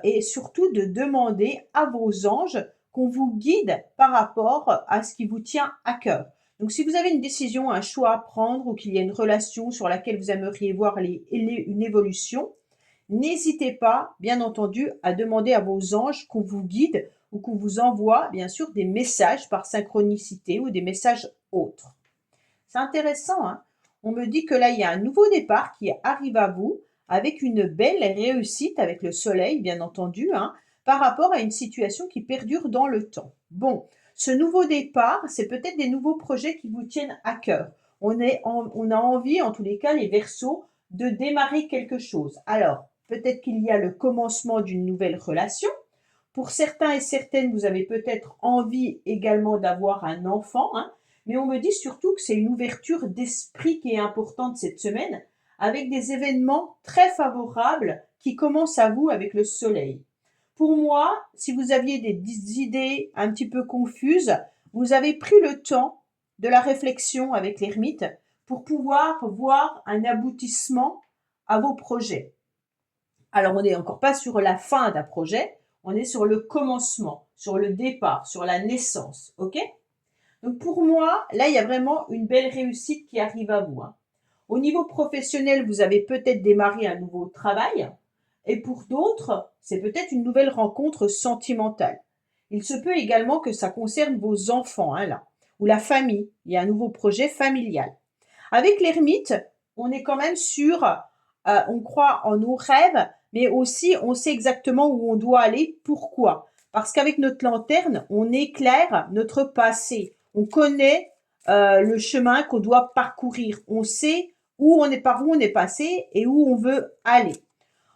et surtout de demander à vos anges qu'on vous guide par rapport à ce qui vous tient à cœur. Donc si vous avez une décision, un choix à prendre ou qu'il y a une relation sur laquelle vous aimeriez voir une évolution, n'hésitez pas, bien entendu, à demander à vos anges qu'on vous guide ou qu'on vous envoie, bien sûr, des messages par synchronicité ou des messages autres. C'est intéressant, hein? On me dit que là, il y a un nouveau départ qui arrive à vous avec une belle réussite avec le soleil, bien entendu, hein, par rapport à une situation qui perdure dans le temps. Bon, ce nouveau départ, c'est peut-être des nouveaux projets qui vous tiennent à cœur. On a envie, en tous les cas, les Verseaux, de démarrer quelque chose. Alors, peut-être qu'il y a le commencement d'une nouvelle relation. Pour certains et certaines, vous avez peut-être envie également d'avoir un enfant, hein, mais on me dit surtout que c'est une ouverture d'esprit qui est importante cette semaine, avec des événements très favorables qui commencent à vous avec le soleil. Pour moi, si vous aviez des idées un petit peu confuses, vous avez pris le temps de la réflexion avec l'ermite pour pouvoir voir un aboutissement à vos projets. Alors, on n'est encore pas sur la fin d'un projet, on est sur le commencement, sur le départ, sur la naissance, ok? Donc pour moi, là, il y a vraiment une belle réussite qui arrive à vous, hein. Au niveau professionnel, vous avez peut-être démarré un nouveau travail, et pour d'autres, c'est peut-être une nouvelle rencontre sentimentale. Il se peut également que ça concerne vos enfants, hein, là, ou la famille. Il y a un nouveau projet familial. Avec l'ermite, on est quand même sur, on croit en nos rêves, mais aussi on sait exactement où on doit aller. Pourquoi? Parce qu'avec notre lanterne, on éclaire notre passé. On connaît le chemin qu'on doit parcourir. On sait où on est, par où on est passé et où on veut aller.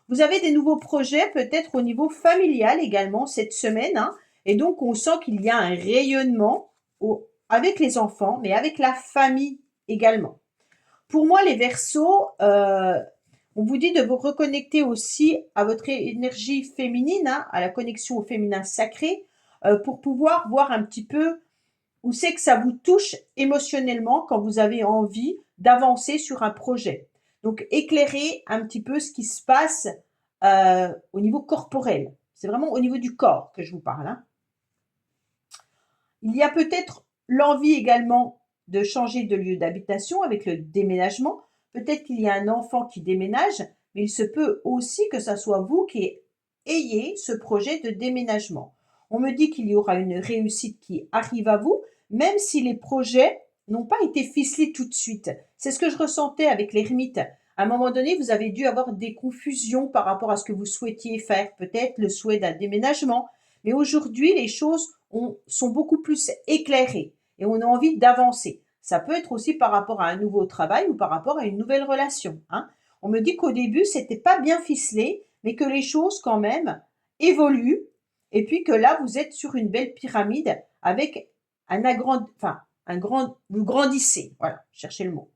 Vous avez des nouveaux projets peut-être au niveau familial également cette semaine, hein, et donc on sent qu'il y a un rayonnement avec les enfants, mais avec la famille également. Pour moi, les Verseaux, on vous dit de vous reconnecter aussi à votre énergie féminine, hein, à la connexion au féminin sacré, pour pouvoir voir un petit peu où c'est que ça vous touche émotionnellement quand vous avez envie d'avancer sur un projet. Donc, éclairez un petit peu ce qui se passe au niveau corporel. C'est vraiment au niveau du corps que je vous parle, hein. Il y a peut-être l'envie également de changer de lieu d'habitation avec le déménagement. Peut-être qu'il y a un enfant qui déménage, mais il se peut aussi que ça soit vous qui ayez ce projet de déménagement. On me dit qu'il y aura une réussite qui arrive à vous, même si les projets n'ont pas été ficelés tout de suite. C'est ce que je ressentais avec l'ermite. À un moment donné, vous avez dû avoir des confusions par rapport à ce que vous souhaitiez faire, peut-être le souhait d'un déménagement. Mais aujourd'hui, les choses sont beaucoup plus éclairées et on a envie d'avancer. Ça peut être aussi par rapport à un nouveau travail ou par rapport à une nouvelle relation, hein. On me dit qu'au début, c'était pas bien ficelé, mais que les choses quand même évoluent et puis que là, vous êtes sur une belle pyramide avec vous grandissez. Voilà, cherchez le mot.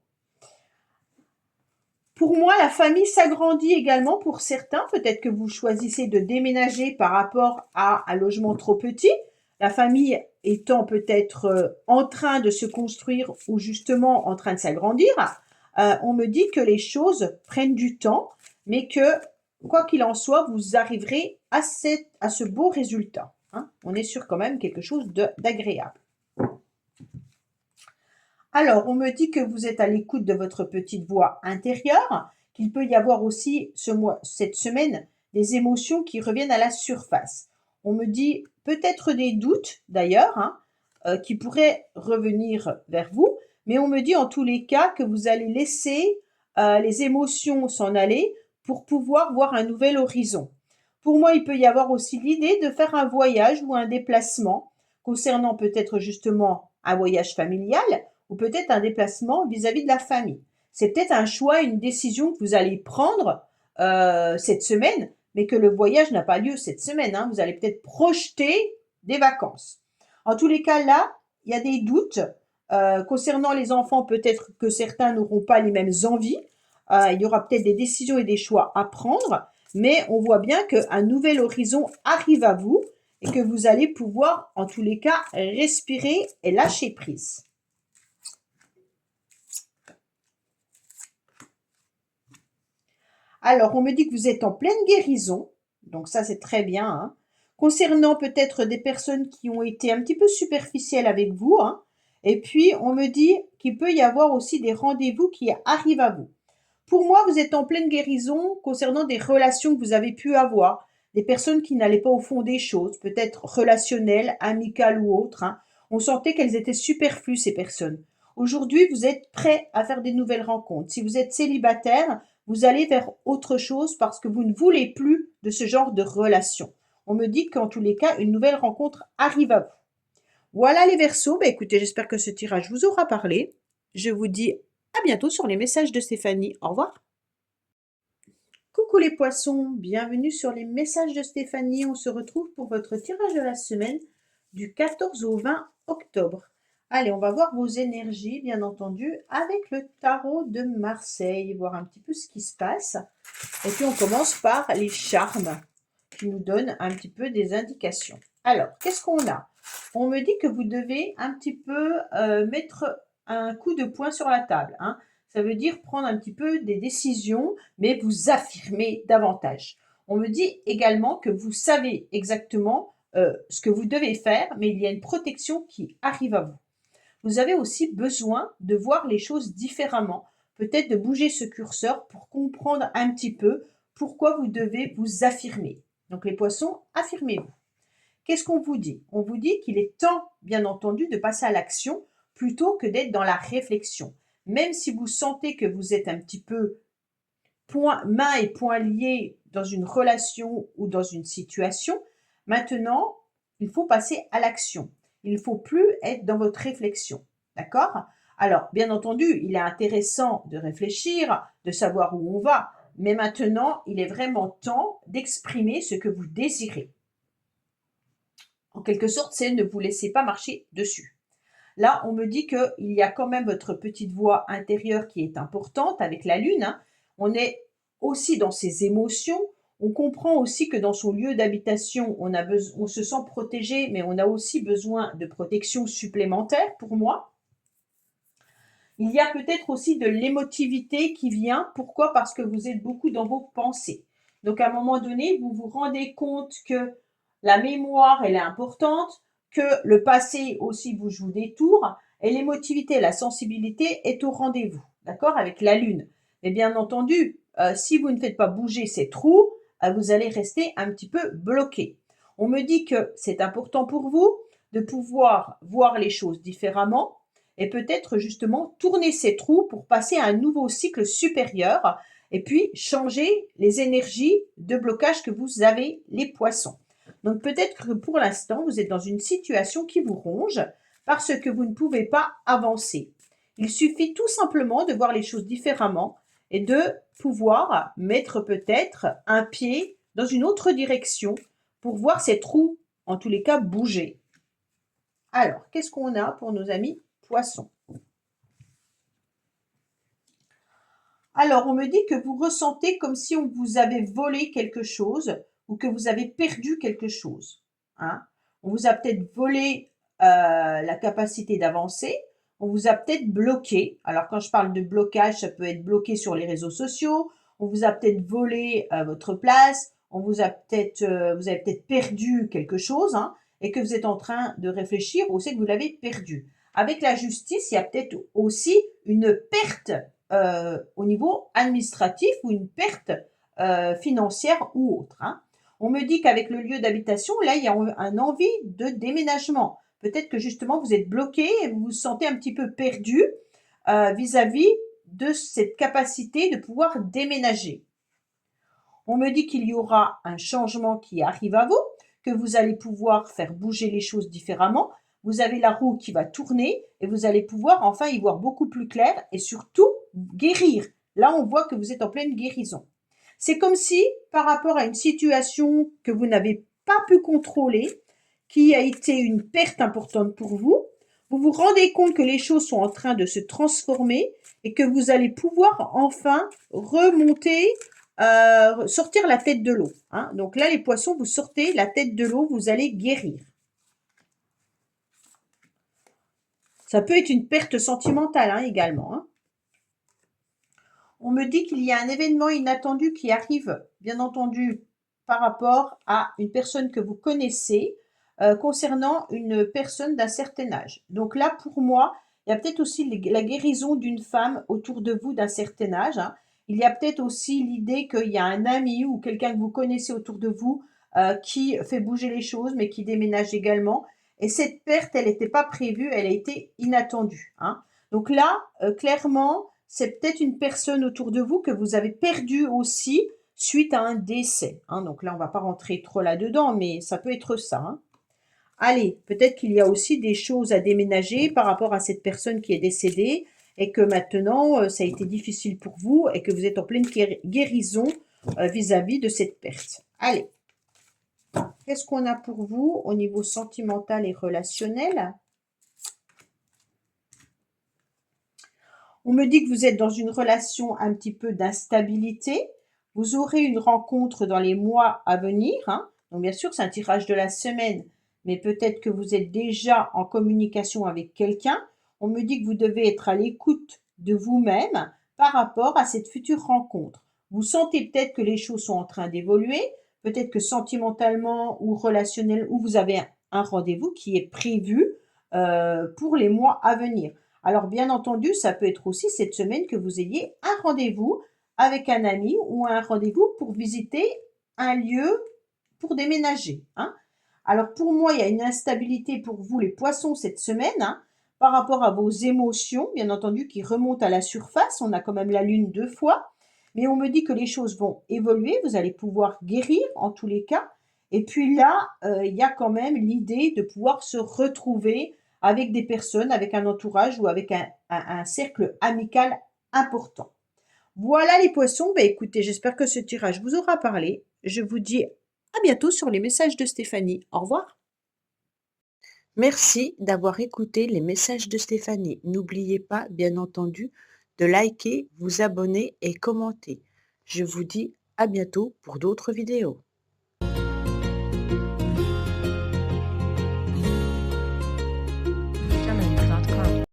Pour moi, la famille s'agrandit également pour certains. Peut-être que vous choisissez de déménager par rapport à un logement trop petit. La famille étant peut-être en train de se construire ou justement en train de s'agrandir. On me dit que les choses prennent du temps, mais que, quoi qu'il en soit, vous arriverez à ce beau résultat, hein. On est sur quand même quelque chose d'agréable. Alors, on me dit que vous êtes à l'écoute de votre petite voix intérieure, qu'il peut y avoir aussi cette semaine des émotions qui reviennent à la surface. On me dit peut-être des doutes d'ailleurs, hein, qui pourraient revenir vers vous, mais on me dit en tous les cas que vous allez laisser les émotions s'en aller pour pouvoir voir un nouvel horizon. Pour moi, il peut y avoir aussi l'idée de faire un voyage ou un déplacement concernant peut-être justement un voyage familial ou peut-être un déplacement vis-à-vis de la famille. C'est peut-être un choix, une décision que vous allez prendre cette semaine, mais que le voyage n'a pas lieu cette semaine, hein. Vous allez peut-être projeter des vacances. En tous les cas, là, il y a des doutes. Concernant les enfants, peut-être que certains n'auront pas les mêmes envies. Il y aura peut-être des décisions et des choix à prendre, mais on voit bien qu'un nouvel horizon arrive à vous et que vous allez pouvoir, en tous les cas, respirer et lâcher prise. Alors, on me dit que vous êtes en pleine guérison, donc ça c'est très bien, hein. Concernant peut-être des personnes qui ont été un petit peu superficielles avec vous, hein, Et puis, on me dit qu'il peut y avoir aussi des rendez-vous qui arrivent à vous. Pour moi, vous êtes en pleine guérison concernant des relations que vous avez pu avoir, des personnes qui n'allaient pas au fond des choses, peut-être relationnelles, amicales ou autres, hein. On sentait qu'elles étaient superflues, ces personnes. Aujourd'hui, vous êtes prêt à faire des nouvelles rencontres. Si vous êtes célibataire, vous allez vers autre chose parce que vous ne voulez plus de ce genre de relation. On me dit qu'en tous les cas, une nouvelle rencontre arrive à vous. Voilà les Verseaux. Bah, écoutez, j'espère que ce tirage vous aura parlé. Je vous dis à bientôt sur les messages de Stéphanie. Au revoir. Coucou les poissons, bienvenue sur les messages de Stéphanie. On se retrouve pour votre tirage de la semaine du 14 au 20 octobre. Allez, on va voir vos énergies, bien entendu, avec le tarot de Marseille, voir un petit peu ce qui se passe. Et puis on commence par les charmes qui nous donnent un petit peu des indications. Alors, qu'est-ce qu'on a? On me dit que vous devez un petit peu mettre un coup de poing sur la table, hein. Ça veut dire prendre un petit peu des décisions, mais vous affirmer davantage. On me dit également que vous savez exactement ce que vous devez faire, mais il y a une protection qui arrive à vous. Vous avez aussi besoin de voir les choses différemment, peut-être de bouger ce curseur pour comprendre un petit peu pourquoi vous devez vous affirmer. Donc les poissons, affirmez-vous. Qu'est-ce qu'on vous dit? On vous dit qu'il est temps, bien entendu, de passer à l'action plutôt que d'être dans la réflexion. Même si vous sentez que vous êtes un petit peu main et poing liés dans une relation ou dans une situation, maintenant, il faut passer à l'action. Il ne faut plus être dans votre réflexion. D'accord? Alors, bien entendu, il est intéressant de réfléchir, de savoir où on va, mais maintenant, il est vraiment temps d'exprimer ce que vous désirez. En quelque sorte, c'est ne vous laissez pas marcher dessus. Là, on me dit qu'il y a quand même votre petite voix intérieure qui est importante avec la lune, hein. On est aussi dans ses émotions. On comprend aussi que dans son lieu d'habitation, on se sent protégé, mais on a aussi besoin de protection supplémentaire pour moi. Il y a peut-être aussi de l'émotivité qui vient. Pourquoi? Parce que vous êtes beaucoup dans vos pensées. Donc, à un moment donné, vous vous rendez compte que la mémoire, elle est importante, que le passé aussi vous joue des tours, et l'émotivité, la sensibilité est au rendez-vous, d'accord, avec la lune. Mais bien entendu, si vous ne faites pas bouger ces trous, vous allez rester un petit peu bloqué. On me dit que c'est important pour vous de pouvoir voir les choses différemment, et peut-être justement tourner ces trous pour passer à un nouveau cycle supérieur et puis changer les énergies de blocage que vous avez, les poissons. Donc peut-être que pour l'instant, vous êtes dans une situation qui vous ronge parce que vous ne pouvez pas avancer. Il suffit tout simplement de voir les choses différemment et de pouvoir mettre peut-être un pied dans une autre direction pour voir ces trous, en tous les cas, bouger. Alors, qu'est-ce qu'on a pour nos amis poissons? Alors, on me dit que vous ressentez comme si on vous avait volé quelque chose ou que vous avez perdu quelque chose, hein. On vous a peut-être volé la capacité d'avancer, on vous a peut-être bloqué. Alors, quand je parle de blocage, ça peut être bloqué sur les réseaux sociaux, on vous a peut-être volé votre place, vous avez peut-être perdu quelque chose, hein, et que vous êtes en train de réfléchir où c'est que vous l'avez perdu. Avec la justice, il y a peut-être aussi une perte au niveau administratif ou une perte financière ou autre, hein. On me dit qu'avec le lieu d'habitation, là, il y a un envie de déménagement. Peut-être que justement, vous êtes bloqué et vous vous sentez un petit peu perdu vis-à-vis de cette capacité de pouvoir déménager. On me dit qu'il y aura un changement qui arrive à vous, que vous allez pouvoir faire bouger les choses différemment. Vous avez la roue qui va tourner et vous allez pouvoir enfin y voir beaucoup plus clair et surtout guérir. Là, on voit que vous êtes en pleine guérison. C'est comme si, par rapport à une situation que vous n'avez pas pu contrôler, qui a été une perte importante pour vous, vous vous rendez compte que les choses sont en train de se transformer et que vous allez pouvoir enfin remonter, sortir la tête de l'eau, hein. Donc là, les poissons, vous sortez la tête de l'eau, vous allez guérir. Ça peut être une perte sentimentale, hein, également, hein. On me dit qu'il y a un événement inattendu qui arrive, bien entendu, par rapport à une personne que vous connaissez. concernant une personne d'un certain âge. Donc là, pour moi, il y a peut-être aussi la guérison d'une femme autour de vous d'un certain âge, hein. Il y a peut-être aussi l'idée qu'il y a un ami ou quelqu'un que vous connaissez autour de vous qui fait bouger les choses, mais qui déménage également. Et cette perte, elle n'était pas prévue, elle a été inattendue, hein. Donc là, clairement, c'est peut-être une personne autour de vous que vous avez perdue aussi suite à un décès, hein. Donc là, on ne va pas rentrer trop là-dedans, mais ça peut être ça, hein. Allez, peut-être qu'il y a aussi des choses à déménager par rapport à cette personne qui est décédée et que maintenant, ça a été difficile pour vous et que vous êtes en pleine guérison vis-à-vis de cette perte. Allez, qu'est-ce qu'on a pour vous au niveau sentimental et relationnel? On me dit que vous êtes dans une relation un petit peu d'instabilité. Vous aurez une rencontre dans les mois à venir, hein. Donc bien sûr, c'est un tirage de la semaine, mais peut-être que vous êtes déjà en communication avec quelqu'un. On me dit que vous devez être à l'écoute de vous-même par rapport à cette future rencontre. Vous sentez peut-être que les choses sont en train d'évoluer, peut-être que sentimentalement ou relationnel, ou vous avez un rendez-vous qui est prévu pour les mois à venir. Alors bien entendu, ça peut être aussi cette semaine que vous ayez un rendez-vous avec un ami ou un rendez-vous pour visiter un lieu pour déménager, hein. Alors pour moi, il y a une instabilité pour vous les poissons cette semaine, hein, par rapport à vos émotions, bien entendu, qui remontent à la surface. On a quand même la lune 2 fois, mais on me dit que les choses vont évoluer, vous allez pouvoir guérir en tous les cas. Et puis là, il y a quand même l'idée de pouvoir se retrouver avec des personnes, avec un entourage ou avec un cercle amical important. Voilà les poissons, bah écoutez, j'espère que ce tirage vous aura parlé. Je vous dis à bientôt sur les messages de Stéphanie. Au revoir. Merci d'avoir écouté les messages de Stéphanie. N'oubliez pas, bien entendu, de liker, vous abonner et commenter. Je vous dis à bientôt pour d'autres vidéos.